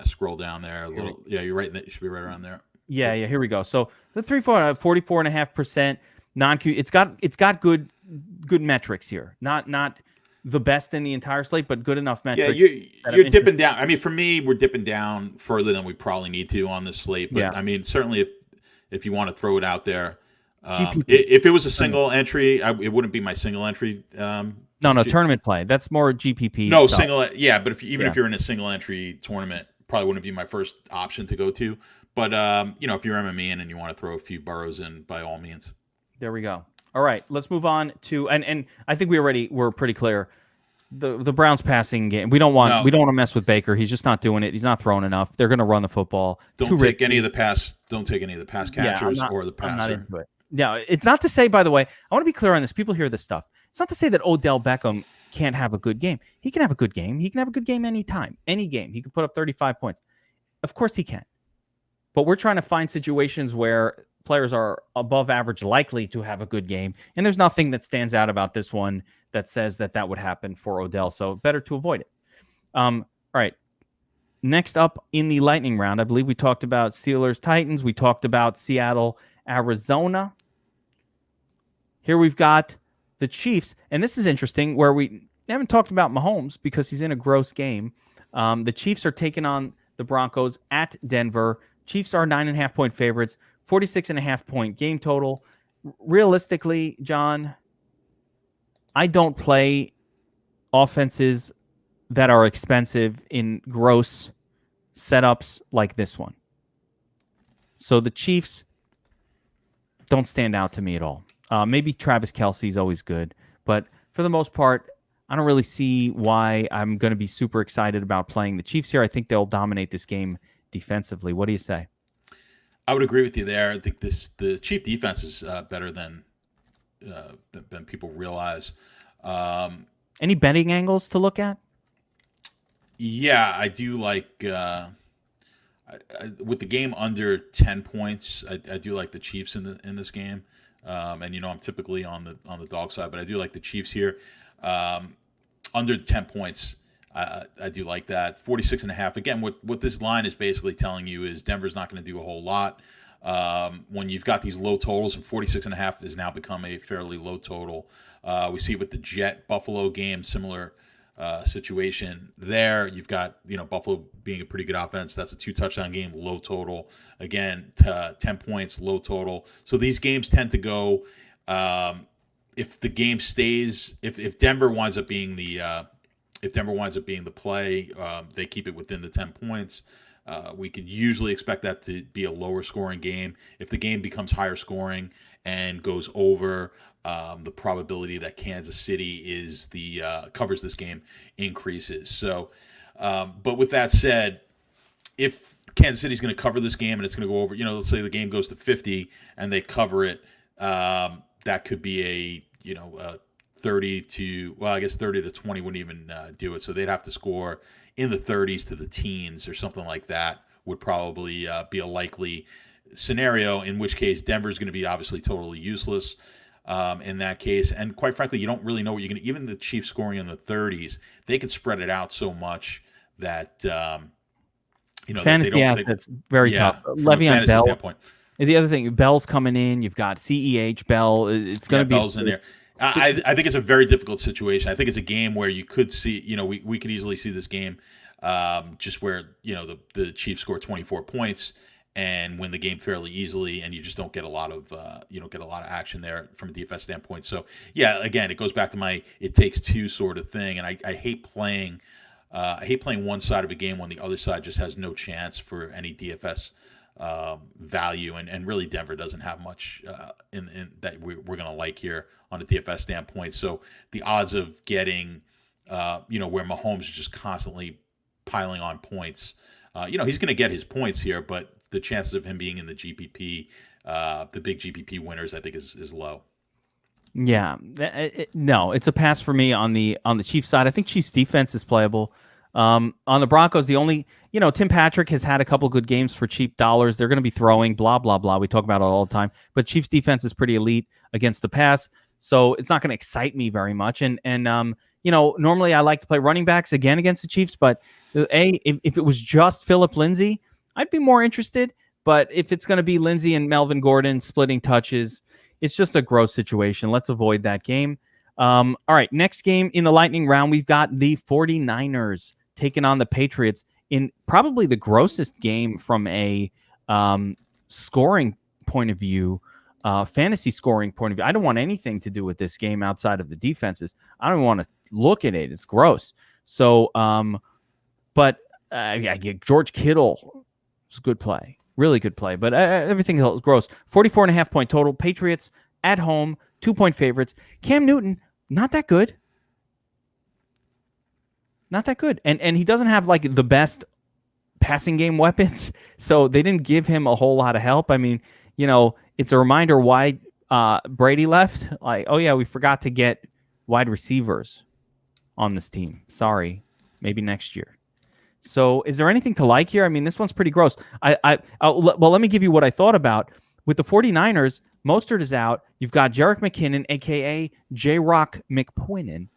scroll down there a little, you're right. It should be right around there. Yeah. Here we go. So the 44.5% non-Q. It's got good metrics here. Not the best in the entire slate, but good enough metrics. Yeah, you're dipping down. I mean, for me, we're dipping down further than we probably need to on this slate. But I mean, certainly if you want to throw it out there, if it was a single entry, it wouldn't be my single entry. No, tournament play. That's more GPP. No, stuff. Single. Yeah, but if you're in a single entry tournament, probably wouldn't be my first option to go to. But if you're MME and you want to throw a few Burrows in, by all means. There we go. All right, let's move on to and I think we're pretty clear. The Browns passing game. We don't want to mess with Baker. He's just not doing it. He's not throwing enough. They're going to run the football. Don't take any of the pass catchers or the passer. I'm not into it. Yeah, it's not to say, by the way, I want to be clear on this. People hear this stuff. It's not to say that Odell Beckham can't have a good game. He can have a good game. He can have a good game anytime, any game. He can put up 35 points. Of course he can. But we're trying to find situations where players are above average likely to have a good game. And there's nothing that stands out about this one that says that would happen for Odell. So better to avoid it. All right. Next up in the lightning round, I believe we talked about Steelers Titans. We talked about Seattle Arizona. Here we've got the Chiefs, and this is interesting where we haven't talked about Mahomes because he's in a gross game. The Chiefs are taking on the Broncos at Denver. Chiefs are 9.5-point favorites, 46.5-point game total. Realistically, John, I don't play offenses that are expensive in gross setups like this one. So the Chiefs don't stand out to me at all. Maybe Travis Kelce is always good, but for the most part, I don't really see why I'm going to be super excited about playing the Chiefs here. I think they'll dominate this game defensively. What do you say? I would agree with you there. I think the Chief defense is better than people realize. Any betting angles to look at? Yeah, I do like with the game under 10 points. I do like the Chiefs in this game, and I'm typically on the dog side, but I do like the Chiefs here. Under 10 points, I do like that. 46.5. Again, what this line is basically telling you is Denver's not going to do a whole lot. When you've got these low totals, and 46.5 has now become a fairly low total. We see with the Jet Buffalo game, similar situation there. You've got Buffalo being a pretty good offense. That's a 2-touchdown game, low total. Again, 10 points, low total. So these games tend to go. If the game stays, if Denver winds up being the play, they keep it within the 10 points. We could usually expect that to be a lower scoring game. If the game becomes higher scoring and goes over, the probability that Kansas City covers this game increases. So, but with that said, if Kansas City is going to cover this game and it's going to go over, let's say the game goes to 50 and they cover it, that could be a 30 to 20 wouldn't even do it. So they'd have to score in the 30s to the teens or something like that would probably be a likely scenario, in which case Denver's going to be obviously totally useless in that case. And quite frankly, you don't really know what you're going to, even the Chiefs scoring in the 30s, they could spread it out so much that, fantasy that's very tough. Le'Veon Bell. Standpoint. The other thing, Bell's coming in. You've got CEH Bell. It's going to be Bell's in there. I think it's a very difficult situation. I think it's a game where you could see, we could easily see this game just where the Chiefs score 24 points and win the game fairly easily, and you just don't get a lot of action there from a DFS standpoint. So yeah, again, it goes back to my it takes two sort of thing, and I hate playing. I hate playing one side of a game when the other side just has no chance for any DFS value, and really Denver doesn't have much in that we're going to like here on a DFS standpoint. So the odds of getting, where Mahomes is just constantly piling on points, he's going to get his points here, but the chances of him being in the GPP, the big GPP winners, I think is low. Yeah, no, it's a pass for me on the Chiefs side. I think Chiefs defense is playable. On the Broncos, the only, Tim Patrick has had a couple good games for cheap dollars. They're going to be throwing, blah, blah, blah. We talk about it all the time. But Chiefs defense is pretty elite against the pass, so it's not going to excite me very much. And normally I like to play running backs again against the Chiefs, but if it was just Phillip Lindsay, I'd be more interested. But if it's going to be Lindsay and Melvin Gordon splitting touches, it's just a gross situation. Let's avoid that game. All right, next game in the lightning round, we've got the 49ers taking on the Patriots in probably the grossest game from a scoring point of view, fantasy scoring point of view. I don't want anything to do with this game outside of the defenses. I don't want to look at it. It's gross. So, but I get George Kittle. It's a good play. Really good play. But everything else is gross. 44.5-point total. Patriots at home, 2-point favorites. Cam Newton, not that good. Not that good. And he doesn't have like the best passing game weapons. So they didn't give him a whole lot of help. I mean, it's a reminder why Brady left. Like, oh yeah, we forgot to get wide receivers on this team. Sorry. Maybe next year. So is there anything to like here? I mean, this one's pretty gross. Well, let me give you what I thought about. With the 49ers, Mostert is out. You've got Jerick McKinnon, a.k.a. J-Rock McPoinen,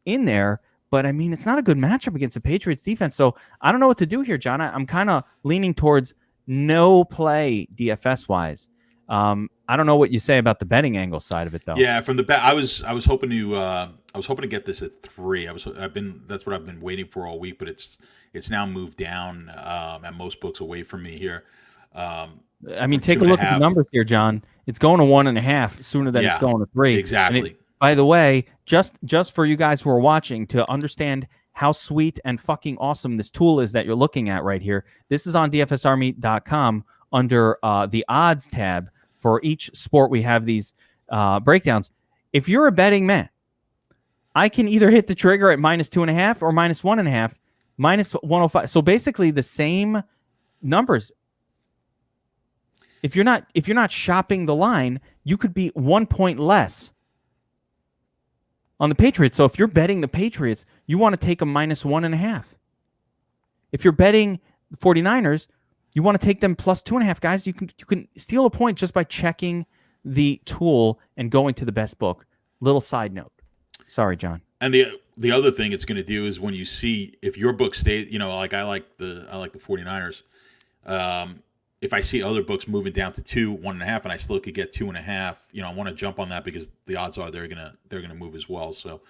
in there. But I mean, it's not a good matchup against the Patriots defense. So I don't know what to do here, John. I'm kind of leaning towards no play DFS wise. I don't know what you say about the betting angle side of it though. Yeah, from the bet, I was hoping to get this at 3. That's what I've been waiting for all week, but it's now moved down at most books away from me here. I mean, take a look at the numbers here, John. It's going to 1.5 sooner than it's going to 3. Exactly. By the way, just for you guys who are watching to understand how sweet and fucking awesome this tool is that you're looking at right here, this is on DFSArmy.com under the odds tab. For each sport, we have these breakdowns. If you're a betting man, I can either hit the trigger at -2.5 or -1.5, -105. So basically the same numbers. If you're not shopping the line, you could be 1 point less on the Patriots. So if you're betting the Patriots, you want to take a -1.5. If you're betting the 49ers, you want to take them +2.5, guys. You can steal a point just by checking the tool and going to the best book. Little side note. Sorry, John. And the other thing it's going to do is when you see if your book stays, like I like the 49ers. If I see other books moving down to 2, 1.5, and I still could get 2.5, I want to jump on that because the odds are they're gonna move as well. So,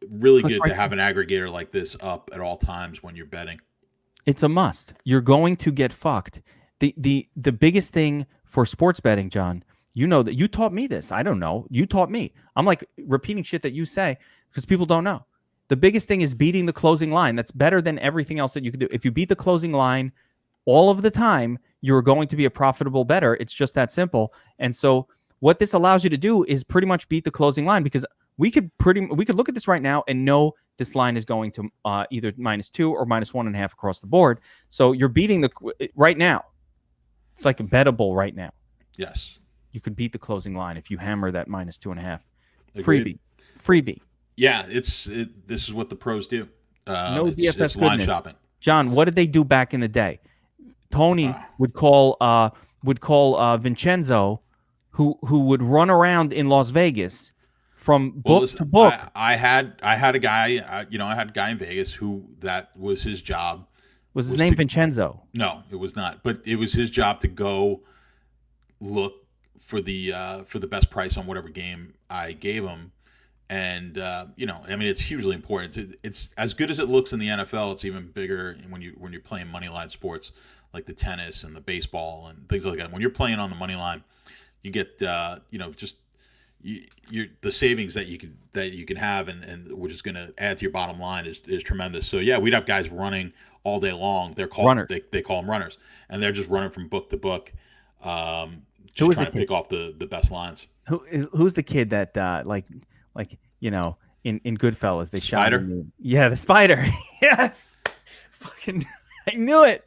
really good to have an aggregator like this up at all times when you're betting. It's a must. You're going to get fucked. The biggest thing for sports betting, John, you know that you taught me this. I don't know. You taught me. I'm like repeating shit that you say because people don't know. The biggest thing is beating the closing line. That's better than everything else that you can do. If you beat the closing line all of the time, you're going to be a profitable bettor. It's just that simple. And so what this allows you to do is pretty much beat the closing line because we could look at this right now and know this line is going to either -2 or -1.5 across the board. So you're beating right now. It's like bettable right now. Yes. You could beat the closing line if you hammer that -2.5. Agreed. Freebie. Yeah, this is what the pros do. No DFS it's line goodness. shopping. John, what did they do back in the day? Tony would call Vincenzo, who would run around in Las Vegas from book to book. I had a guy, I had a guy in Vegas who that was his job. Was his name Vincenzo? No, it was not. But it was his job to go look for the best price on whatever game I gave him. And it's hugely important. It's as good as it looks in the NFL. It's even bigger when you're playing money line sports like the tennis and the baseball and things like that. When you're playing on the money line, you get the savings that you can have and which is going to add to your bottom line is tremendous. So yeah, we'd have guys running all day long. They're called runners. They call them runners, and they're just running from book to book, just trying to pick off the best lines. Who's the kid that in Goodfellas they shot Spider? him? Yeah, the Spider. Yes, fucking, I knew it.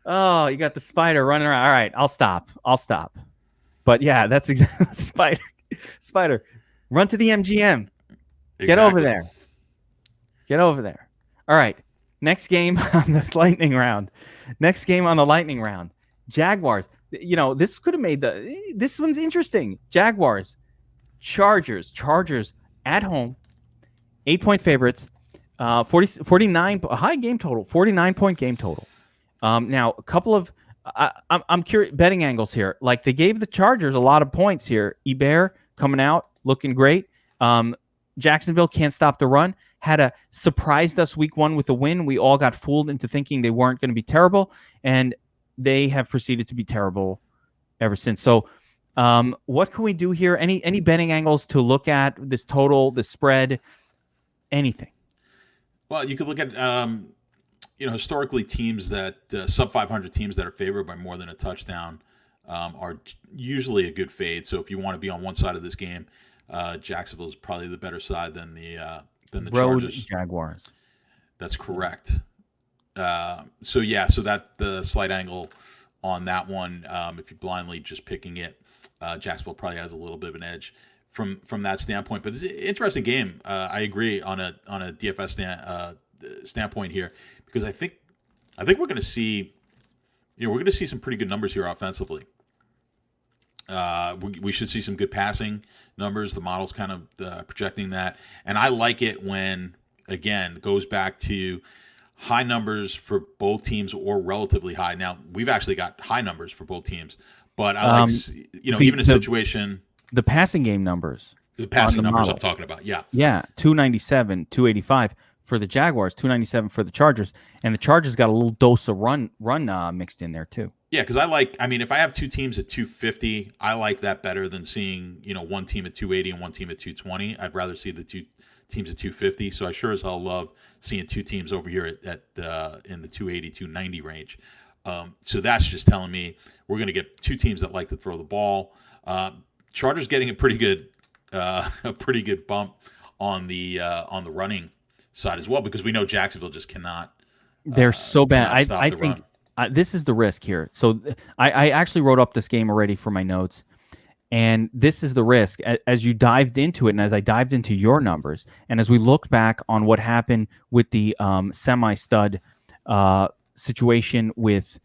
Oh, you got the Spider running around. All right, I'll stop. But yeah, that's exactly Spider. Run to the MGM. Exactly. Get over there. All right. Next game on the lightning round. Jaguars. This could have made this one's interesting. Jaguars. Chargers at home. 8-point favorites. 49 high game total. 49-point game total. Now a couple of I'm curious betting angles here. Like they gave the Chargers a lot of points here. Ebert coming out looking great. Jacksonville can't stop the run. Surprised us week 1 with a win. We all got fooled into thinking they weren't going to be terrible, and they have proceeded to be terrible ever since. So, what can we do here? Any betting angles to look at this total, the spread, anything? Well, you could look at historically teams that sub 500 teams that are favored by more than a touchdown are usually a good fade. So if you want to be on one side of this game, Jacksonville is probably the better side than the Road Chargers. Jaguars. That's correct. So that the slight angle on that one, if you're blindly just picking it, Jacksonville probably has a little bit of an edge from that standpoint. But it's an interesting game. I agree on a DFS standpoint here because I think we're going to see some pretty good numbers here offensively. We should see some good passing numbers. The model's kind of projecting that, and I like it when again, goes back to high numbers for both teams or relatively high. Now, we've actually got high numbers for both teams, but I like, even a situation. The passing game numbers. The passing numbers model. I'm talking about, yeah. Yeah, 297, 285 for the Jaguars, 297 for the Chargers, and the Chargers got a little dose of run mixed in there too. Yeah, because if I have two teams at 250, I like that better than seeing, one team at 280 and one team at 220. I'd rather see the two teams at 250. So I sure as hell love seeing two teams over here at in the 280, 290 range. So that's just telling me we're going to get two teams that like to throw the ball. Chargers getting a pretty good bump on the running side as well, because we know Jacksonville just cannot. They're so bad. I think run. This is the risk here. So I actually wrote up this game already for my notes. And this is the risk as you dived into it, and as I dived into your numbers, and as we looked back on what happened with the semi-stud situation with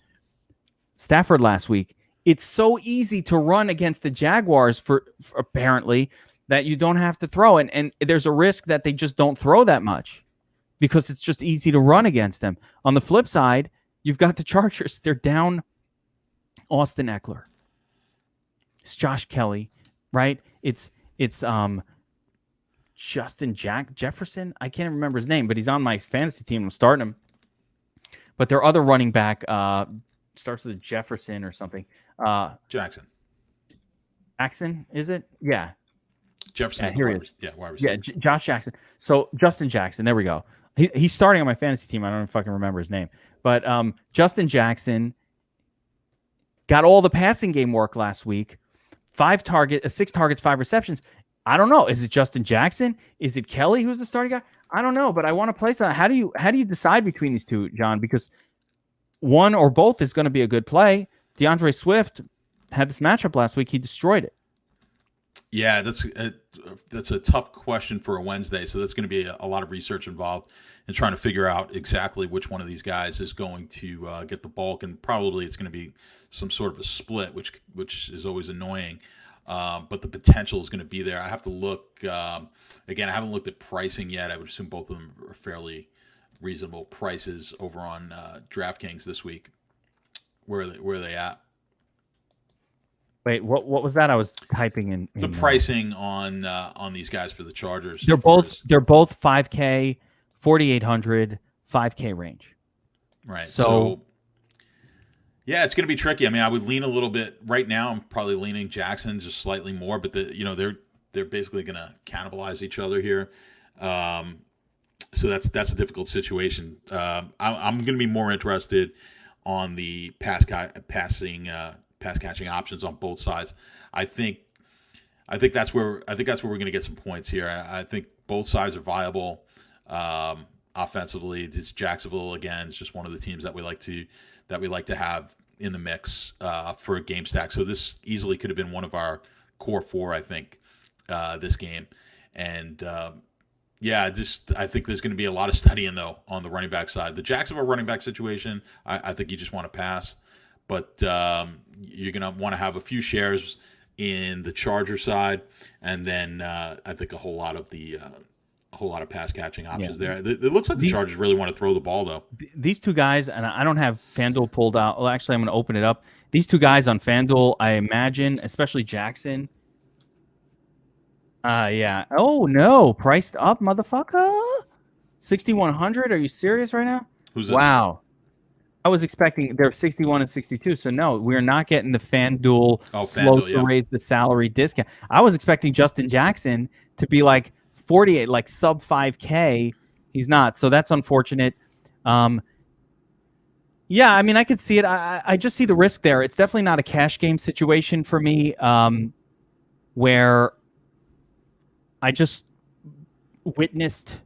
Stafford last week. It's so easy to run against the Jaguars for apparently that you don't have to throw. And there's a risk that they just don't throw that much because it's just easy to run against them. On the flip side, you've got the Chargers. They're down Austin Eckler. It's Josh Kelly, right? It's Justin Jefferson. I can't remember his name, but he's on my fantasy team. I'm starting him. But their other running back starts with a Jefferson or something. Jackson, is it? Yeah. Jefferson. Here he is. Wide receiver. Yeah, Josh Jackson. So Justin Jackson. There we go. He's starting on my fantasy team. I don't know if I can remember his name, but Justin Jackson got all the passing game work last week. 6 targets, 5 receptions. I don't know. Is it Justin Jackson? Is it Kelly who's the starting guy? I don't know, but I want to play some. How do you decide between these two, John? Because one or both is going to be a good play. DeAndre Swift had this matchup last week. He destroyed it. Yeah, that's a tough question for a Wednesday. So that's going to be a lot of research involved in trying to figure out exactly which one of these guys is going to get the bulk, and probably it's going to be some sort of a split, which is always annoying. But the potential is going to be there. I have to look again. I haven't looked at pricing yet. I would assume both of them are fairly reasonable prices over on DraftKings this week. Where are they at? Wait, what was that? I was typing in the pricing on these guys for the Chargers. They're both 5K, 4,800, 5K range. Right. So yeah, it's going to be tricky. I mean, I would lean a little bit right now. I'm probably leaning Jackson just slightly more, but they're basically going to cannibalize each other here. So that's a difficult situation. I'm going to be more interested on the pass catching options on both sides. I think that's where we're going to get some points here. I think both sides are viable offensively. This Jacksonville again is just one of the teams that we like to have in the mix for a game stack. So this easily could have been one of our core four, I think, this game. And I think there's going to be a lot of studying though on the running back side. The Jacksonville running back situation, I think you just want to pass. But you're going to want to have a few shares in the Charger side, and then I think a whole lot of pass catching options there. It looks like the Chargers really want to throw the ball, though. These two guys, and I don't have FanDuel pulled out. Well, actually, I'm going to open it up. These two guys on FanDuel, I imagine, especially Jackson. Yeah. Oh, no. Priced up, motherfucker. 6,100. Are you serious right now? Who's this? Wow. I was expecting they're 61 and 62. So, no, we're not getting the FanDuel raise the salary discount. I was expecting Justin Jackson to be like 48, like sub 5K. He's not. So that's unfortunate. Yeah, I mean, I could see it. I just see the risk there. It's definitely not a cash game situation for me where I just witnessed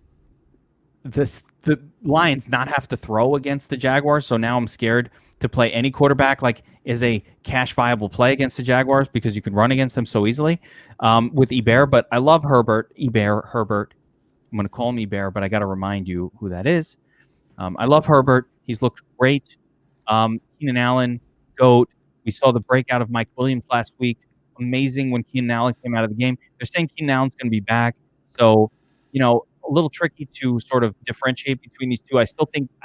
the Lions not have to throw against the Jaguars. So now I'm scared to play any quarterback like is a cash viable play against the Jaguars because you can run against them so easily with Hebert. But I love Herbert. I'm going to call him Hebert, but I got to remind you who that is. I love Herbert. He's looked great. Keenan Allen, GOAT. We saw the breakout of Mike Williams last week. Amazing when Keenan Allen came out of the game. They're saying Keenan Allen's going to be back. So, a little tricky to sort of differentiate between these two. I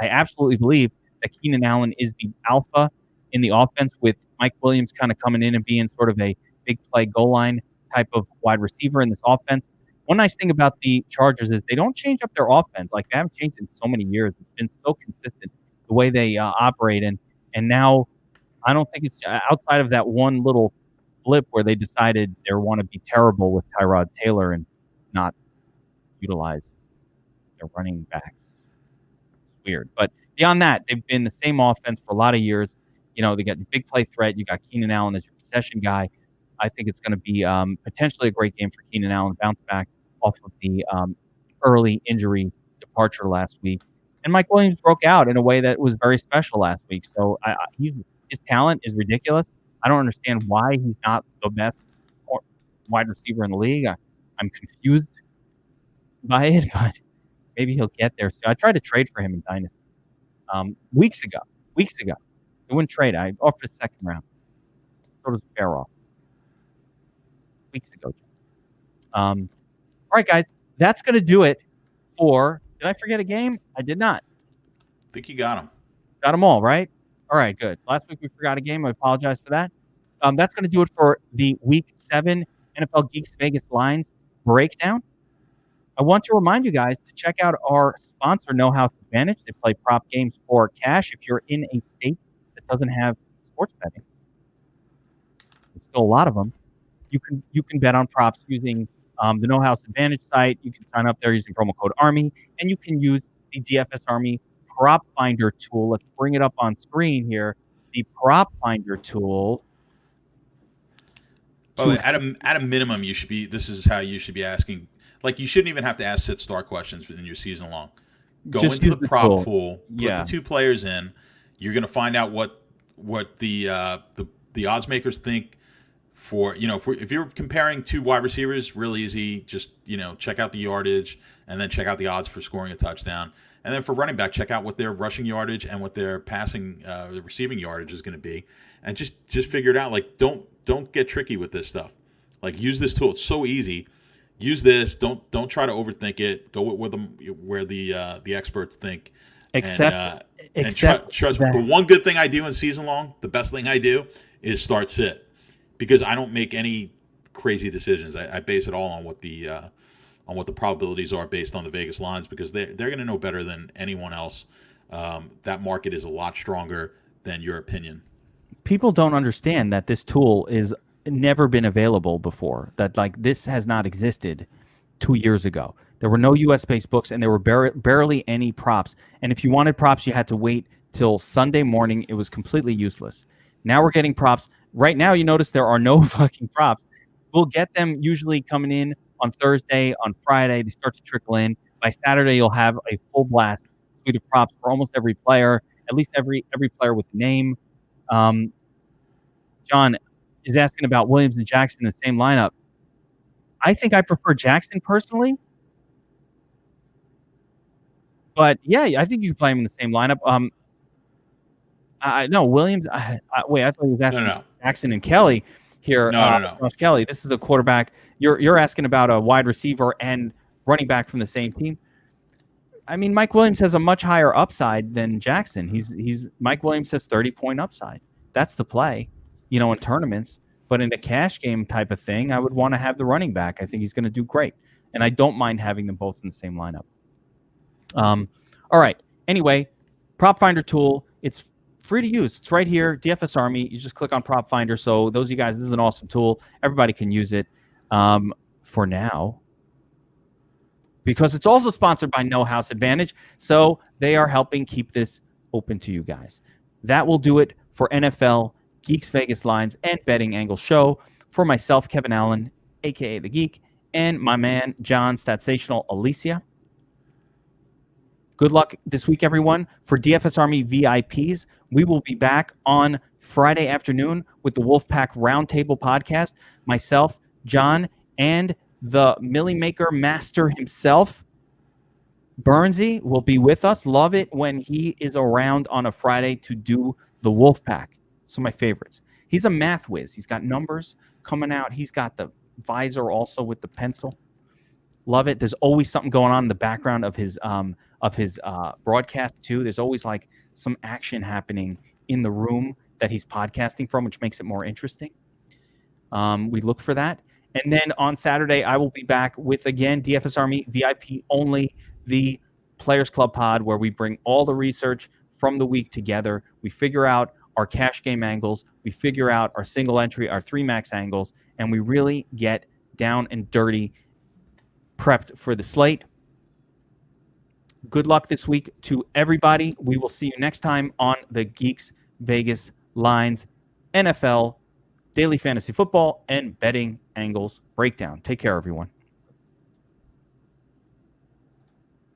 absolutely believe that Keenan Allen is the alpha in the offense, with Mike Williams kind of coming in and being sort of a big play goal line type of wide receiver in this offense. One nice thing about the Chargers is they don't change up their offense. Like, they haven't changed in so many years. It's been so consistent the way they operate. And now I don't think it's outside of that one little blip where they decided they want to be terrible with Tyrod Taylor and not utilize their running backs. It's weird. But beyond that, they've been the same offense for a lot of years. You know, they got the big play threat. You got Keenan Allen as your possession guy. I think it's going to be potentially a great game for Keenan Allen, bounce back off of the early injury departure last week. And Mike Williams broke out in a way that was very special last week. So his talent is ridiculous. I don't understand why he's not the best wide receiver in the league. I'm confused by it, but maybe he'll get there. So I tried to trade for him in Dynasty weeks ago. I wouldn't trade. I offered a second round. Sort of fair off. Weeks ago. All right, guys. That's going to do it for... Did I forget a game? I did not. I think you got them. Got them all, right? All right, good. Last week we forgot a game. I apologize for that. That's going to do it for the Week 7 NFL Geeks Vegas Lines breakdown. I want to remind you guys to check out our sponsor, No House Advantage. They play prop games for cash. If you're in a state that doesn't have sports betting, there's still a lot of them. You can bet on props using the No House Advantage site. You can sign up there using promo code ARMY, and you can use the DFS Army Prop Finder tool. Let's bring it up on screen here. The Prop Finder tool. Oh, at a minimum, you should be. This is how you should be asking. Like, you shouldn't even have to ask sit-start questions in your season long. Go Just into the prop tool. pool, put the two players in. You're going to find out what the odds makers think. For, you know, if you're comparing two wide receivers, real easy. Just, you know, check out the yardage and then check out the odds for scoring a touchdown. And then for running back, check out what their rushing yardage and what their passing, the receiving yardage is going to be, and just figure it out. Like, don't get tricky with this stuff. Like, use this tool. It's so easy. Use this. Don't try to overthink it. Go with them where the experts think. Except trust me. The one good thing I do in season long, the best thing I do, is start sit, because I don't make any crazy decisions. I base it all on what the probabilities are based on the Vegas lines, because they're going to know better than anyone else. That market is a lot stronger than your opinion. People don't understand that this tool is never been available before. That, like, this has not existed 2 years ago. There were no U.S.-based books, and there were barely any props. And if you wanted props, you had to wait till Sunday morning. It was completely useless. Now we're getting props. Right now, you notice there are no fucking props. We'll get them usually coming in on Thursday, on Friday. They start to trickle in. By Saturday, you'll have a full blast suite of props for almost every player, at least every player with a name. John is asking about Williams and Jackson in the same lineup. I think I prefer Jackson personally. But, yeah, I think you can play him in the same lineup. No, Williams. Wait, I thought he was asking Jackson and Kelly here. No. Josh Kelly, this is a quarterback. You're asking about a wide receiver and running back from the same team. I mean, Mike Williams has a much higher upside than Jackson. Mike Williams has 30-point upside. That's the play, you know, in tournaments. But in a cash game type of thing, I would want to have the running back. I think he's going to do great, and I don't mind having them both in the same lineup. All right. Anyway, Prop Finder tool. It's free to use. It's right here, DFS Army. You just click on Prop Finder. So those of you guys, this is an awesome tool. Everybody can use it for now, because it's also sponsored by No House Advantage. So they are helping keep this open to you guys. That will do it for NFL Geeks Vegas Lines and Betting Angle Show. For myself, Kevin Allen, a.k.a. The Geek, and my man, John Statsational Alessia. Good luck this week, everyone. For DFS Army VIPs, we will be back on Friday afternoon with the Wolfpack Roundtable podcast. Myself, John, and the Millie Maker Master himself, Burnsy, will be with us. Love it when he is around on a Friday to do the Wolfpack. Some of my favorites. He's a math whiz. He's got numbers coming out. He's got the visor also with the pencil. Love it. There's always something going on in the background of his broadcast too. There's always like some action happening in the room that he's podcasting from, which makes it more interesting. We look for that. And then on Saturday, I will be back with, again, DFS Army VIP only, the Players Club pod, where we bring all the research from the week together. We figure out our cash game angles. We figure out our single entry, our 3 max angles, and we really get down and dirty, prepped for the slate. Good luck this week to everybody. We will see you next time on the Geeks Vegas Lines NFL Daily Fantasy Football and Betting Angles Breakdown. Take care, everyone.